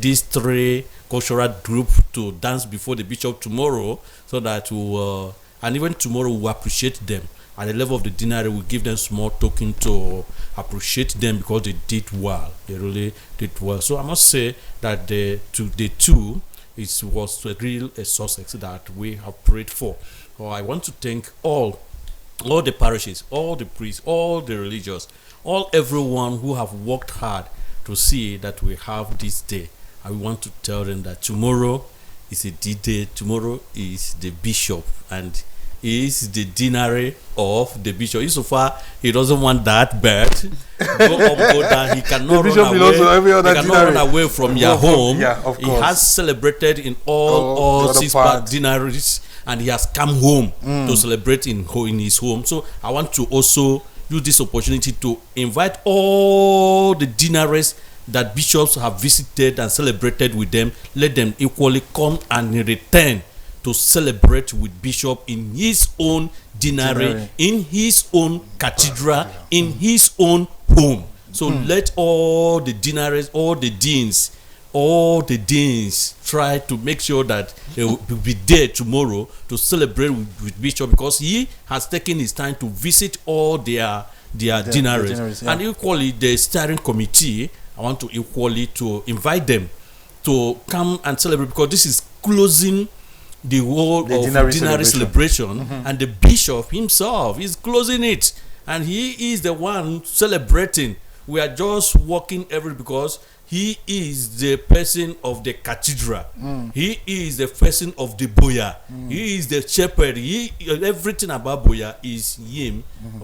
B: these three cultural groups to dance before the bishop tomorrow, so that and even tomorrow we appreciate them. At the level of the DIANERY, we give them small token to appreciate them because they did well. They really did well. So I must say that the two, it was a real success that we have prayed for. So I want to thank all the parishes, all the priests, all the religious, everyone who have worked hard to see that we have this day. I want to tell them that tomorrow is a D-Day. Tomorrow is the bishop, and is the deanery of the bishop. Insofar he doesn't want that bird, go up, go down. He cannot run away. He cannot run away from your home.
A: Yeah, of
B: he
A: course.
B: has celebrated in all
A: the other
B: 6
A: parts.
B: deaneries, and he has come home to celebrate in his home. So I want to also use this opportunity to invite all the deaneries that bishops have visited and celebrated with them. Let them equally come and return to celebrate with bishop in his own deanery, in his own cathedral, in his own home. So let all the deaneries, all the deans try to make sure that they will be there tomorrow to celebrate with bishop, because he has taken his time to visit all their deaneries. And equally the steering committee, I want to equally to invite them to come and celebrate, because this is closing the whole of deanery celebration, and the bishop himself is closing it, and he is the one celebrating. We are just walking because he is the person of the cathedral. He is the person of the BUEA. He is the shepherd. Everything about BUEA is him.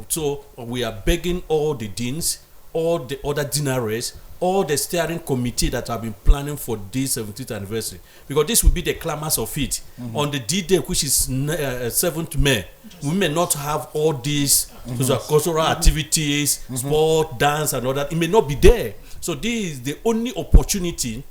B: So we are begging all the deans, all the other deaneries, all the steering committee that have been planning for this 70th anniversary, because this will be the climax of it. On the D-Day, which is 7th May, we may not have all these cultural activities, sport, dance, and all that. It may not be there. So this is the only opportunity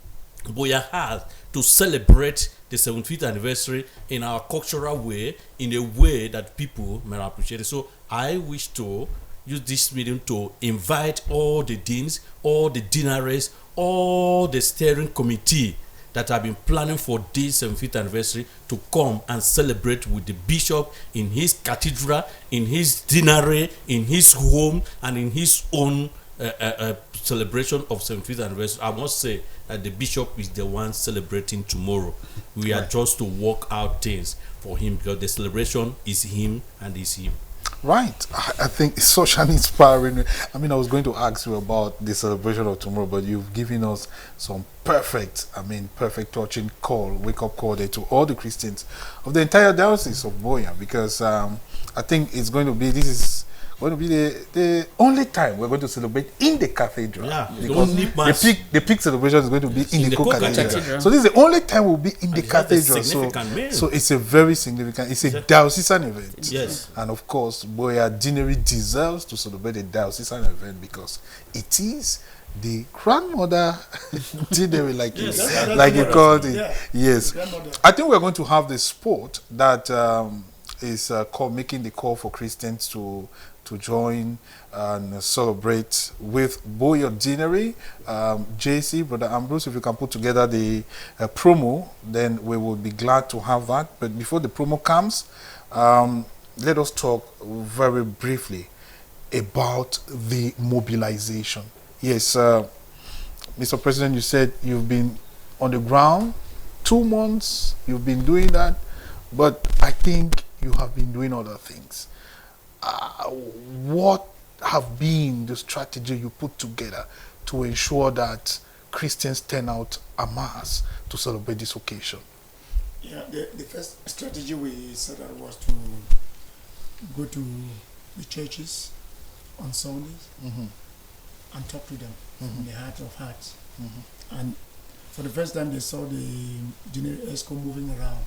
B: BUEA has to celebrate the 75th anniversary in our cultural way, in a way that people may appreciate it. So I wish to use this medium to invite all the deans, all the deaneries, all the steering committee that have been planning for this 75th anniversary to come and celebrate with the bishop in his cathedral, in his deanery, in his home, and in his own celebration of 75th anniversary. I must say that the bishop is the one celebrating tomorrow. We are just to work out things for him, because the celebration is him and is him.
A: Right. I think it's such an inspiring. I mean, I was going to ask you about the celebration of tomorrow, but you've given us some perfect touching call, wake-up call there to all the Christians of the entire diocese of BUEA, because I think this is going to be the only time we're going to celebrate in the cathedral.
B: Yeah,
A: because the peak celebration is going to be in the cathedral. So this is the only time we'll be in the cathedral. So it's a very significant, it's a diocesan event.
B: Yes.
A: And of course, BUEA Deanery deserves to celebrate a diocesan event, because it is the grandmother deanery, like you called it. Yeah. Yes. I think we're going to have the sport that is making the call for Christians to join and celebrate with BUEA Deanery. JC, Brother Ambrose, if you can put together the promo, then we will be glad to have that. But before the promo comes, let us talk very briefly about the mobilization. Yes, Mr. President, you said you've been on the ground 2 months, you've been doing that, but I think you have been doing other things. What have been the strategy you put together to ensure that Christians turn out en masse to celebrate this occasion?
D: Yeah, the first strategy we set out was to go to the churches on Sundays and talk to them from the heart of hearts. And for the first time, they saw the Junior ESCO moving around,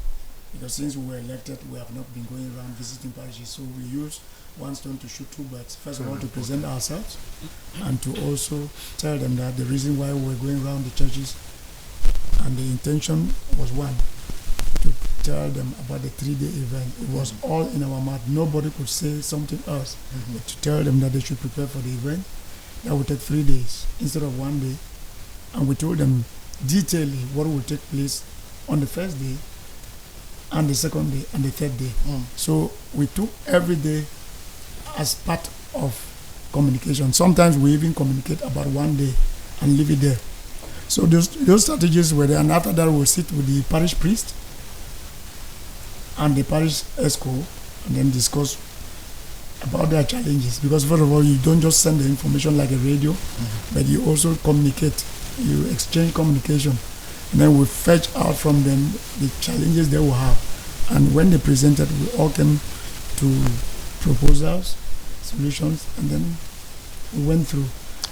D: because since we were elected, we have not been going around visiting parishes. So we used one stone to shoot 2 birds. First of all, to present ourselves, and to also tell them that the reason why we were going around the churches, and the intention was one, to tell them about the 3-day event. It was all in our mouth. Nobody could say something else, but to tell them that they should prepare for the event. That would take 3 days instead of 1 day. And we told them detailing what will take place on the first day, and the second day, and the third day. So we took every day as part of communication. Sometimes we even communicate about 1 day and leave it there. So those strategies were there, and after that we'll sit with the parish priest and the parish ESCO and then discuss about their challenges. Because first of all, you don't just send the information like a radio, but you also communicate, you exchange communication, and then we fetch out from them the challenges they will have. And when they presented, we all came to proposals, solutions, and then we went through.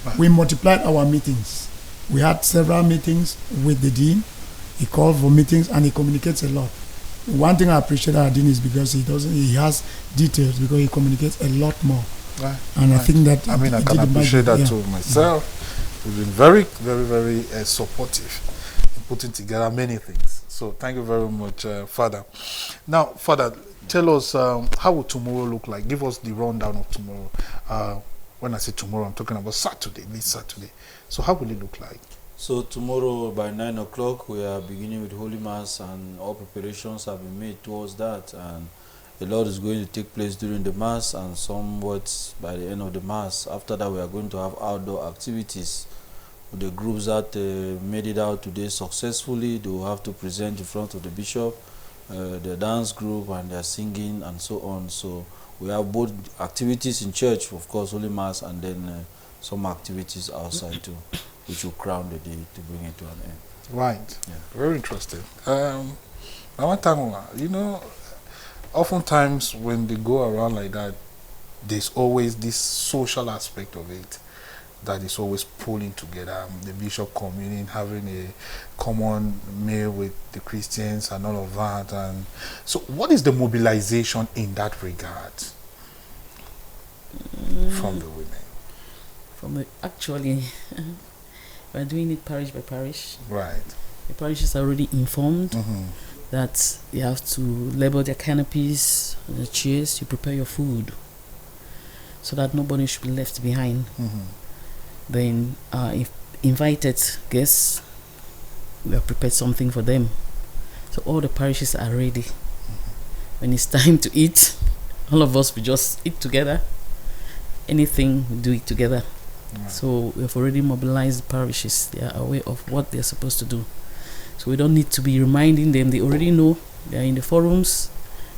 A: Right.
D: We multiplied our meetings. We had several meetings with the dean. He called for meetings and he communicates a lot. One thing I appreciate our dean is because he has details, because he communicates a lot more.
A: Right.
D: And I think that
A: I mean, I can appreciate that too myself. We've been very, very, very supportive in putting together many things. So thank you very much, Father. Now, Father, tell us how will tomorrow look like? Give us the rundown of tomorrow. When I say tomorrow, I'm talking about Saturday, this Saturday. So how will it look like?
C: So tomorrow by 9 o'clock we are beginning with Holy Mass, and all preparations have been made towards that, and a lot is going to take place during the Mass and somewhat by the end of the Mass. After that we are going to have outdoor activities. With the groups that made it out today successfully, they will have to present in front of the bishop, the dance group, and their singing and so on. So we have both activities in church, of course, Holy Mass, and then some activities outside too, which will crown the day to bring it to an end.
A: Right.
C: Yeah.
A: Very interesting. One time, you know, oftentimes when they go around like that, there's always this social aspect of it that is always pulling together. The bishop communing, having a common meal with the Christians and all of that. And so what is the mobilization in that regard from the women?
E: Actually, we're doing it parish by parish.
A: Right.
E: The parishes are already informed that they have to label their canopies, the chairs, you prepare your food so that nobody should be left behind. Then if invited guests, we have prepared something for them. So all the parishes are ready. When it's time to eat, all of us, we just eat together. Anything, we do it together.
A: Right.
E: So we have already mobilized the parishes. They are aware of what they're supposed to do. So we don't need to be reminding them. They already know. They are in the forums.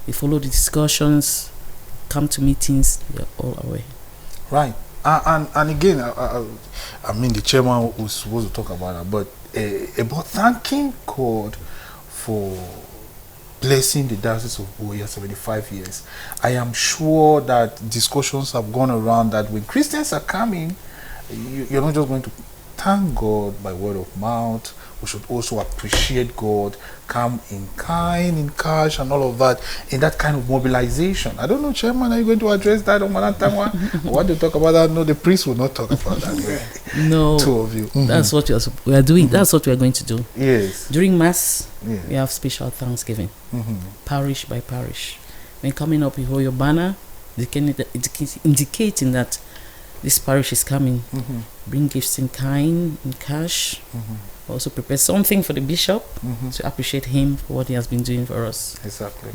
E: They follow the discussions, come to meetings. They are all aware.
A: Right. And again, I mean, the chairman was supposed to talk about that, but about thanking God for blessing the Diocese of BUEA 75 years. I am sure that discussions have gone around that when Christians are coming, you're not just going to thank God by word of mouth. We should also appreciate God, come in kind, in cash, and all of that, in that kind of mobilization. I don't know, Chairman, are you going to address that on Manantangwa? What do you talk about that? No, the priest will not talk about that.
E: No.
A: Two of you.
E: That's what we are doing. That's what we are going to do.
A: Yes.
E: During Mass,
A: Yeah.
E: we have special Thanksgiving, parish by parish. When coming up, you hold your banner, indicating that this parish is coming. Bring gifts in kind, in cash. Also prepare something for the bishop to appreciate him for what he has been doing for us.
A: Exactly.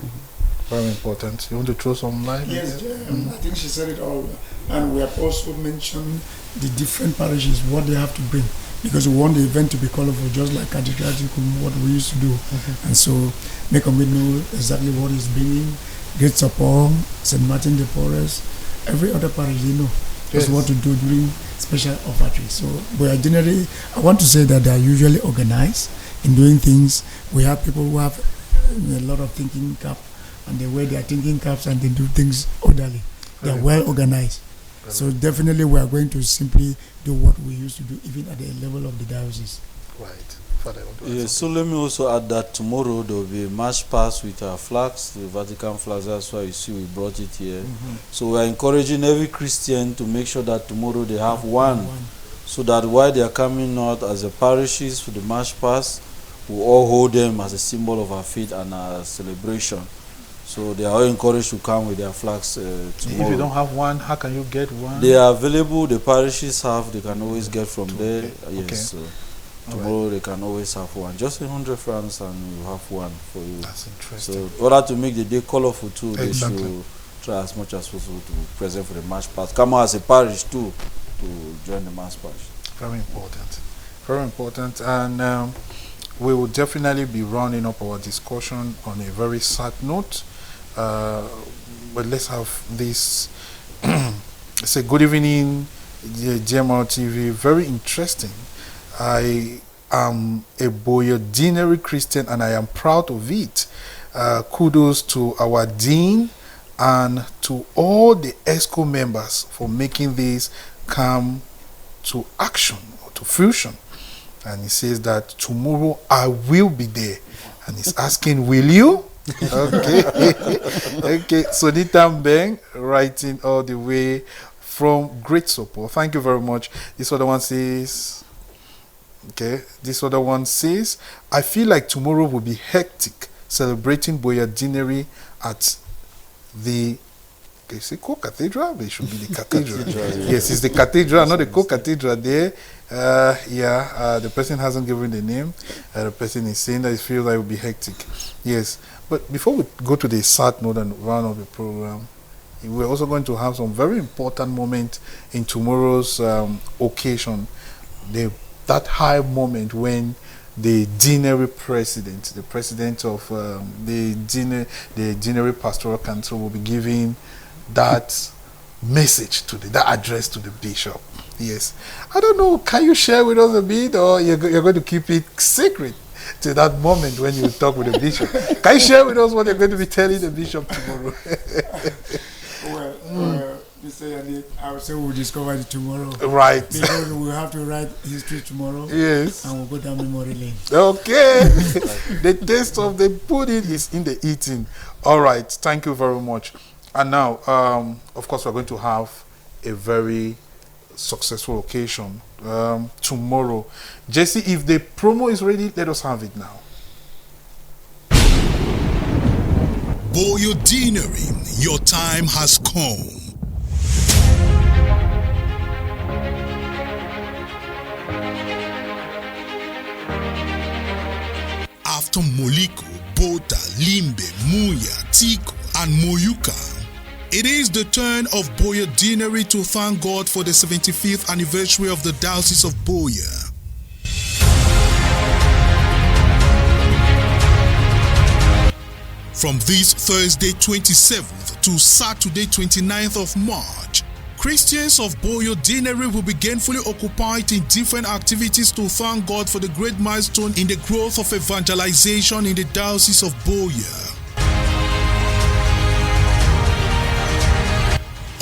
A: Very important. You want to throw some light?
D: Yes, I think she said it all. And we have also mentioned the different parishes, what they have to bring. Because we want the event to be colorful, just like Catecheticum, what we used to do. And so make them know exactly what is bringing. Great support, St. Martin de Porres, every other parish, they know. That's what to do during special offertory. So we are generally, I want to say that they are usually organized in doing things. We have people who have a lot of thinking cap, and they wear their thinking caps and they do things orderly. They are well organized. So definitely we are going to simply do what we used to do even at the level of the diocese.
A: Right. Father,
C: Yes, so let me also add that tomorrow there will be a march past with our flags, the Vatican flags. That's why you see we brought it here. So we are encouraging every Christian to make sure that tomorrow they have one, so that while they are coming out as the parishes for the march past, we all hold them as a symbol of our faith and our celebration. So they are all encouraged to come with their flags tomorrow.
A: If you don't have one, how can you get one?
C: They are available. The parishes have. They can always get from there.
A: Okay.
C: Yes. So tomorrow they can always have one. Just 100 francs and you have one for you.
A: That's interesting.
C: So in order to make the day colorful too,
A: Exactly.
C: they should try as much as possible to be present for the march past. Come out as a parish too to join the march past.
A: Very important. Very important. And we will definitely be rounding up our discussion on a very sad note. But let's have this. Say good evening, GMR TV. Very interesting. I am a DIOCESE Christian and I am proud of it. Kudos to our dean and to all the ESCO members for making this come to action or to fruition. And he says that tomorrow I will be there. And he's asking, will you? Okay. Okay. So Nitam Beng writing all the way from Great Support. Thank you very much. This other one says, okay, this other one says, I feel like tomorrow will be hectic celebrating BUEA DIANERY at the co-cathedral. It should be the cathedral. Yes, it's the cathedral, not the co-cathedral there. The person hasn't given the name. The person is saying that it feels like it will be hectic. Yes, but before we go to the sad note and round of the program, we're also going to have some very important moment in tomorrow's occasion. That high moment when the DEANERY president, the president of the DEANERY Pastoral Council, will be giving that message to that address to the bishop. Yes, I don't know. Can you share with us a bit, or you're going to keep it secret to that moment when you talk with the bishop? Can you share with us what you're going to be telling the bishop tomorrow?
D: I would say we'll discover it tomorrow.
A: Right.
D: Because we'll have to write history tomorrow.
A: Yes.
D: And we'll go down memory lane.
A: Okay. The taste of the pudding is in the eating. All right. Thank you very much. And now, of course, we're going to have a very successful occasion tomorrow. Jesse, if the promo is ready, let us have it now.
F: BUEA DIANERY, your time has come. After Moliko, Bota, Limbe, Muya, Tiko, and Moyuka, it is the turn of BUEA DIANERY to thank God for the 75th anniversary of the Diocese of BUEA. From this Thursday 27th to Saturday 29th of March, Christians of BUEA DIANERY will be gainfully occupied in different activities to thank God for the great milestone in the growth of evangelization in the Diocese of BUEA.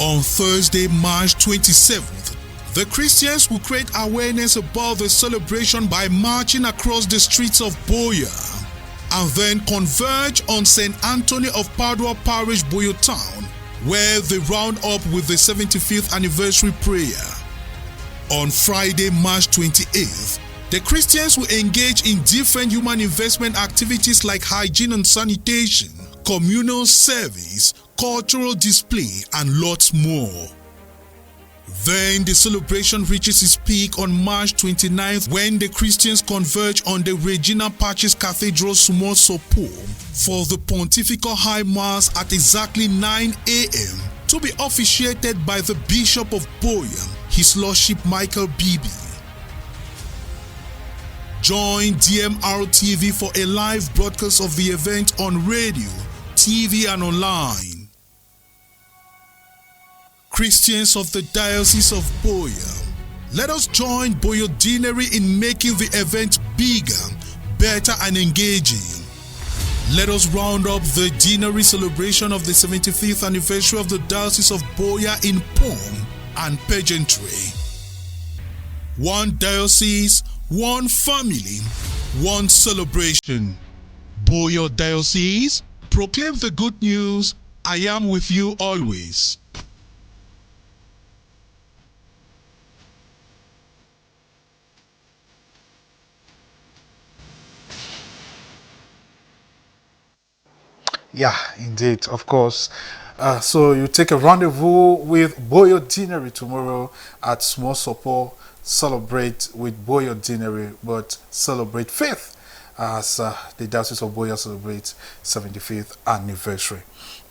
F: On Thursday, March 27th, the Christians will create awareness about the celebration by marching across the streets of BUEA and then converge on St. Anthony of Padua Parish, BUEA Town, where they round up with the 75th anniversary prayer. On Friday, March 28th, the Christians will engage in different human investment activities like hygiene and sanitation, communal service, cultural display, and lots more. Then the celebration reaches its peak on March 29th when the Christians converge on the Regina Pacis Cathedral Small Sopo for the Pontifical High Mass at exactly 9 a.m. to be officiated by the Bishop of BUEA, His Lordship Michael Bibi. Join DMR TV for a live broadcast of the event on radio, TV, and online. Christians of the Diocese of BUEA, let us join BUEA DIANERY in making the event bigger, better, and engaging. Let us round up the DIANERY celebration of the 75th anniversary of the Diocese of BUEA in pomp and pageantry. One diocese, one family, one celebration. BUEA Diocese, proclaim the good news. I am with you always.
A: Yeah, indeed, of course. So you take a rendezvous with BUEA DIANERY tomorrow at Small Sopo. Celebrate with BUEA DIANERY, but celebrate faith as the Diocese of BUEA celebrates 75th anniversary.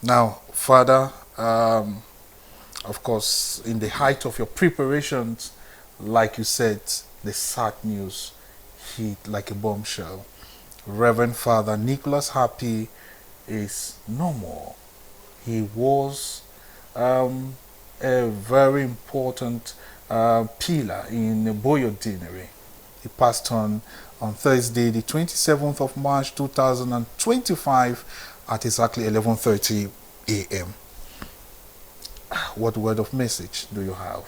A: Now, Father, of course, in the height of your preparations, like you said, the sad news hit like a bombshell. Reverend Father Nicholas Happy is no more. He was a very important pillar in BUEA DIANERY. He passed on Thursday, the 27th of March 2025 at exactly 11:30 a.m. what word of message do you have?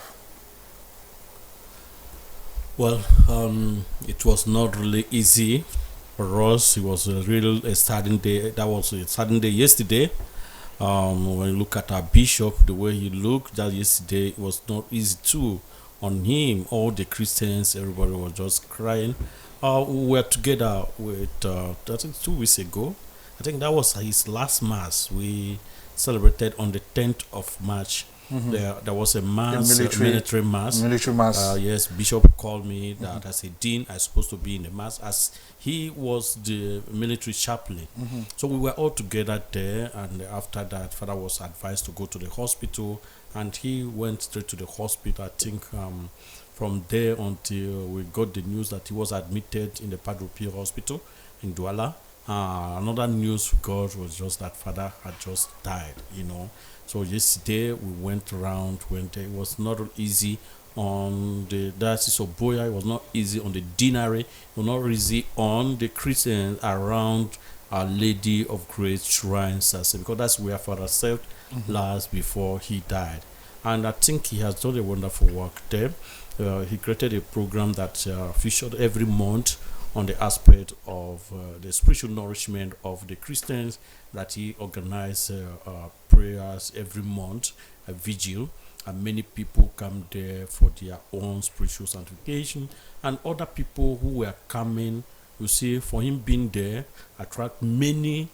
B: Well, it was not really easy for us. It was a starting day. That was a starting day yesterday. When you look at our bishop, the way he looked that yesterday, it was not easy too on him. All the Christians, everybody was just crying. We were together with, I think 2 weeks ago. I think that was his last mass. We celebrated on the 10th of March. There was a mass, military mass.
A: Military mass.
B: Yes, Bishop called me that as a dean, I was supposed to be in the mass as he was the military chaplain. So we were all together there, and after that, Father was advised to go to the hospital, and he went straight to the hospital. I think from there until we got the news that he was admitted in the Padre Pio Hospital in Douala. Another news we got was just that Father had just died, So yesterday we went around. It was not easy on the Diocese of BUEA. It was not easy on the Deanery. It was not easy on the Christians around Our Lady of Grace Shrine, because that's where Father served last before he died. And I think he has done a wonderful work there. He created a program that featured every month on the aspect of the spiritual nourishment of the Christians, that he organized prayers every month, a vigil, and many people come there for their own spiritual sanctification, and other people who were coming, you see, for him being there, attract many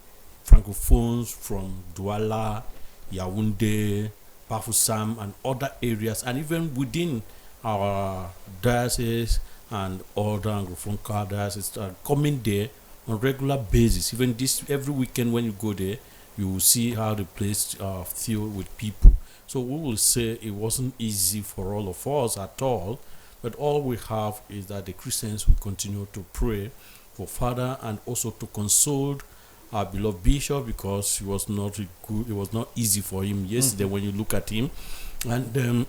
B: francophones from Douala, Yaoundé, Bafoussam, and other areas, and even within our diocese and other Anglophone dioceses are coming there on regular basis. Even every weekend when you go there, you will see how the place filled with people. So we will say it wasn't easy for all of us at all, but all we have is that the Christians will continue to pray for Father and also to console our beloved bishop, because it was not good. It was not easy for him yesterday when you look at him, and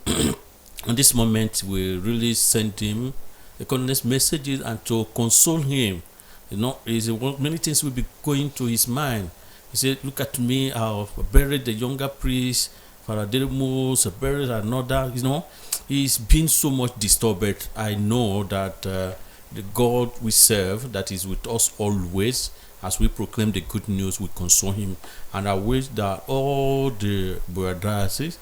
B: at this moment we really sent him the condolence messages and to console him. Many things will be going to his mind. He said, "Look at me, I've buried the younger priest, Father Delmus, I buried another." He's been so much disturbed. I know that the God we serve, that is with us always, as we proclaim the good news, will console him. And I wish that all the BUEA diocese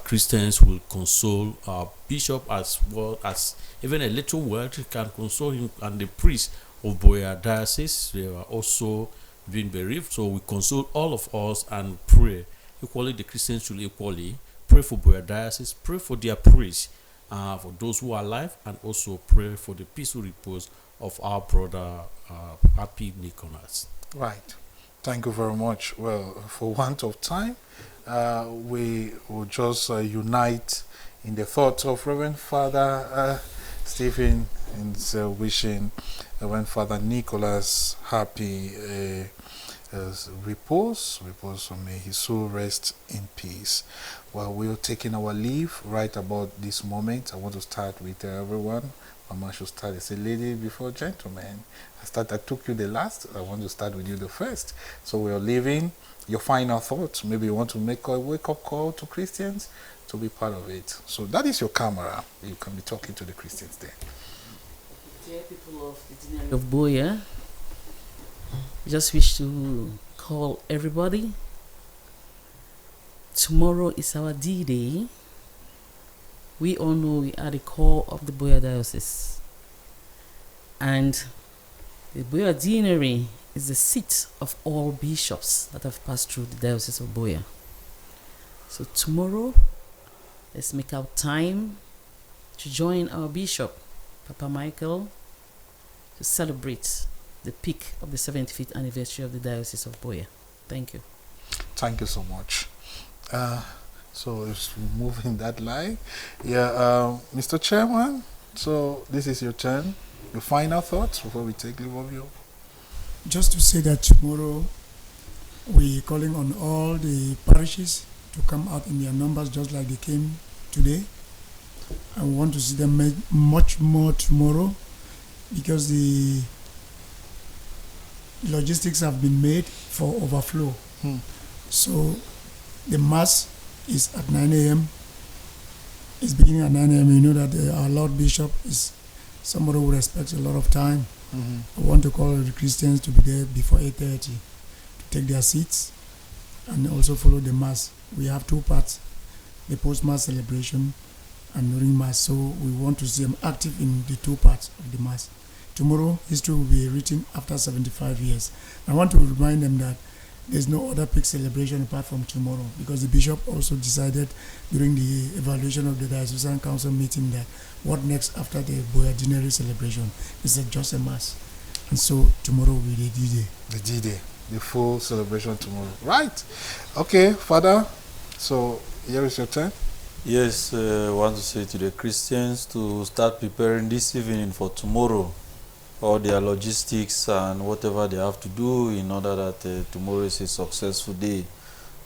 B: Christians will console our bishop, as well as even a little word can console him, and the priests of BUEA diocese, they are also being bereaved. So we console all of us and pray equally. The Christians should equally pray for BUEA diocese, pray for their priests, for those who are alive, and also pray for the peaceful repose of our brother Happy Nicholas.
A: Right. Thank you very much. Well, for want of time, we will just unite in the thoughts of Reverend Father Stephen, and wishing Reverend Father Nicholas happy repose, so may his soul rest in peace. While we're taking our leave right about this moment, I want to start with everyone. Mama should start as a lady before gentlemen. I took you the last. I want to start with you the first. So we're leaving. Your final thoughts. Maybe you want to make a wake-up call to Christians to be part of it. So that is your camera. You can be talking to the Christians there.
E: Dear people of the DIOCESE of BUEA, I just wish to call everybody. Tomorrow is our D-Day. We all know we are the core of the BUEA diocese, and the BUEA Deanery is the seat of all bishops that have passed through the Diocese of BUEA. So tomorrow, let's make out time to join our bishop, Papa Michael, to celebrate the peak of the 75th anniversary of the Diocese of BUEA. Thank you.
A: Thank you so much. So it's moving that line. Yeah, Mr. Chairman, so this is your turn. Your final thoughts before we take leave of you.
D: Just to say that tomorrow we're calling on all the parishes to come out in their numbers just like they came today. I want to see them make much more tomorrow, because the logistics have been made for overflow. So the mass is at 9 a.m. It's beginning at 9 a.m. You know that our Lord Bishop is somebody who respects a lot of time. I want to call the Christians to be there before 8:30 to take their seats and also follow the Mass. We have two parts, the post-Mass celebration and during Mass. So we want to see them active in the two parts of the Mass. Tomorrow, history will be written after 75 years. I want to remind them that there's no other big celebration apart from tomorrow, because the bishop also decided during the evaluation of the Diocesan Council meeting that what next after the BUEA DIANERY celebration is just a Mass. And so tomorrow will be the D-Day.
A: The D-Day, the full celebration tomorrow. Right. Okay, Father, so here is your turn.
C: Yes, I want to say to the Christians to start preparing this evening for tomorrow, all their logistics and whatever they have to do in order that tomorrow is a successful day.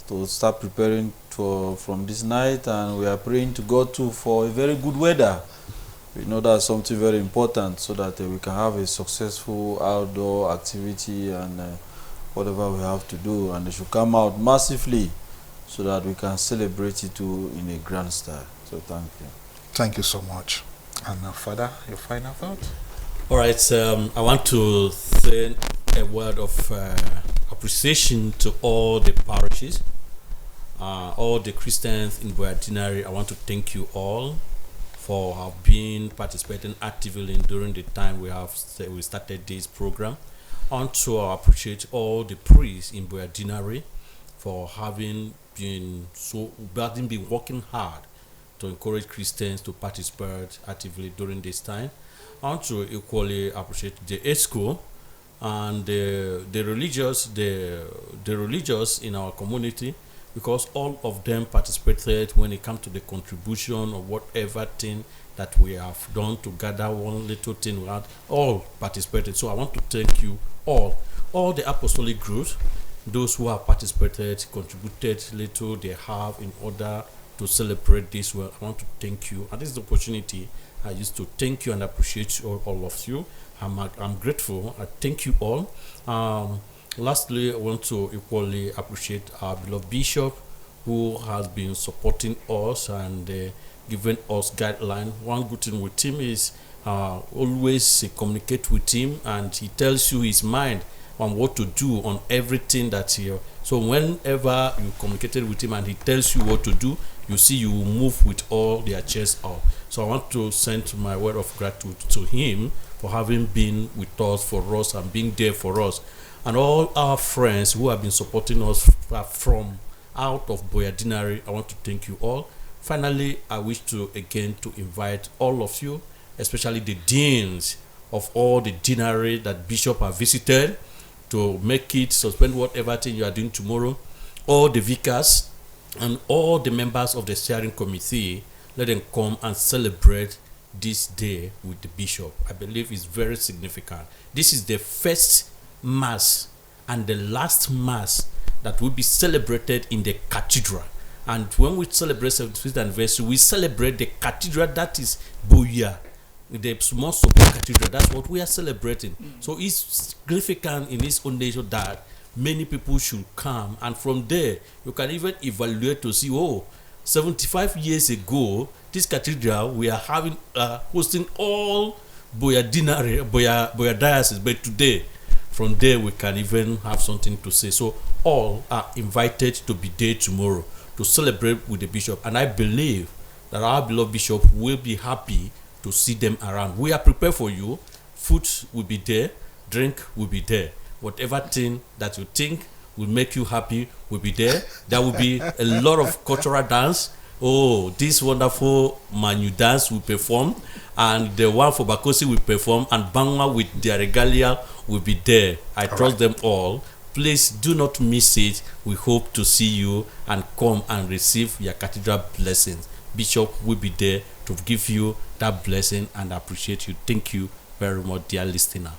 C: To start preparing from this night, and we are praying to God too for a very good weather. We know that's something very important, so that we can have a successful outdoor activity and whatever we have to do, and they should come out massively so that we can celebrate it too in a grand style. So thank you.
A: Thank you so much. And Father, your final thought?
B: All right, I want to say a word of appreciation to all the parishes, all the Christians in BUEA DIANERY. I want to thank you all for being participating actively during the time we started this program. I want to appreciate all the priests in BUEA DIANERY for having been working hard to encourage Christians to participate actively during this time. I want to equally appreciate the ESCO and the religious in our community, because all of them participated when it comes to the contribution or whatever thing that we have done to gather one little thing. We had all participated. So I want to thank you all the apostolic groups, those who have participated, contributed little they have in order to celebrate this well. I want to thank you. And this is the opportunity I used to thank you and appreciate all of you. I'm grateful. I thank you all. Lastly, I want to equally appreciate our beloved Bishop, who has been supporting us and giving us guidelines. One good thing with him is always communicate with him, and he tells you his mind on what to do on everything that's here. So whenever you communicated with him and he tells you what to do, you see you will move with all their chest out. So I want to send my word of gratitude to him for having been with us, for us, and being there for us. And all our friends who have been supporting us from out of BUEA DIANERY, I want to thank you all. Finally, I wish to again to invite all of you, especially the deans of all the deanery that Bishop have visited, to make it suspend whatever thing you are doing tomorrow, all the vicars and all the members of the steering committee. Let them come and celebrate this day with the bishop. I believe it's very significant. This is the first Mass and the last Mass that will be celebrated in the cathedral. And when we celebrate 75th anniversary, we celebrate the cathedral that is BUEA, the small support cathedral. That's what we are celebrating. So it's significant in its own nature that many people should come, and from there you can even evaluate to see, 75 years ago, this cathedral we are having hosting all BUEA DIANERY, BUEA diocese, but today, from there we can even have something to say. So all are invited to be there tomorrow to celebrate with the bishop, and I believe that our beloved bishop will be happy to see them around. We are prepared for you. Food will be there, drink will be there. Whatever thing that you think will make you happy will be there. There will be a lot of cultural dance. This wonderful Manu dance will perform, and the one for Bakosi will perform, and Bangwa with their regalia will be there. I trust them all. Please do not miss it. We hope to see you and come and receive your cathedral blessings. Bishop will be there to give you that blessing and appreciate you. Thank you very much, dear listener.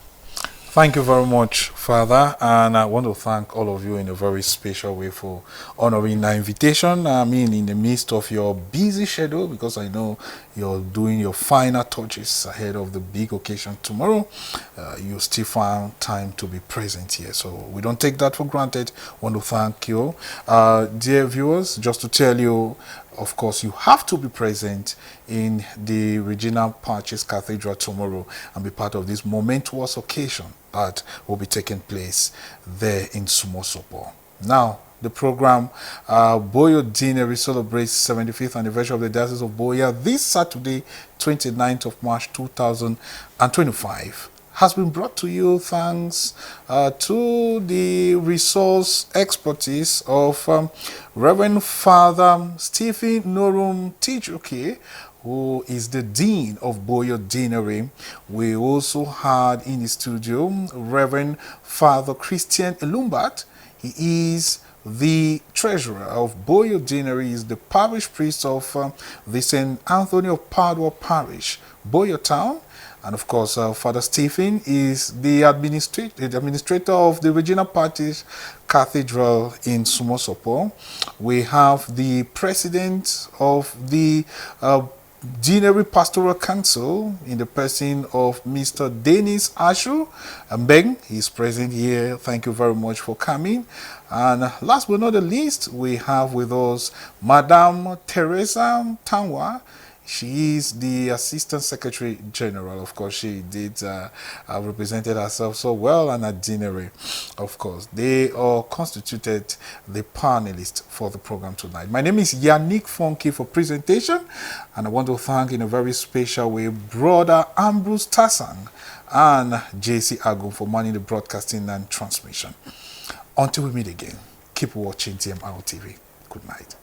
A: Thank you very much, Father, and I want to thank all of you in a very special way for honoring our invitation. I mean, in the midst of your busy schedule, because I know you're doing your final touches ahead of the big occasion tomorrow, you still found time to be present here. So we don't take that for granted. I want to thank you. Dear viewers, just to tell you, of course, you have to be present in the Regina Pacis Cathedral tomorrow and be part of this momentous occasion that will be taking place there in Sumosopo. Now, the program BUEA DIOCESE celebrates 75th anniversary of the Diocese of BUEA this Saturday, 29th of March 2025. Has been brought to you thanks to the resource expertise of Reverend Father Stephen Norum Tijuke, who is the Dean of BUEA DEANERY. We also had in the studio Reverend Father Christian Elumbat. He is the treasurer of BUEA DEANERY, is the parish priest of the St. Anthony of Padua Parish, BUEA Town. And of course, Father Stephen is the administrator of the Regina Pacis Cathedral in Sumosopo. We have the president of the Deanery Pastoral Council in the person of Mr. Dennis Ashu Mbeng. He's present here. Thank you very much for coming. And last but not the least, we have with us Madame Teresa Tanwa. She is the Assistant Secretary General. Of course, she did represented herself so well, and at Deanery, of course. They all constituted the panelists for the program tonight. My name is Yannick Funky for presentation, and I want to thank in a very special way Brother Ambrose Tassang and JC Agun for managing the broadcasting and transmission. Until we meet again, keep watching TMR TV. Good night.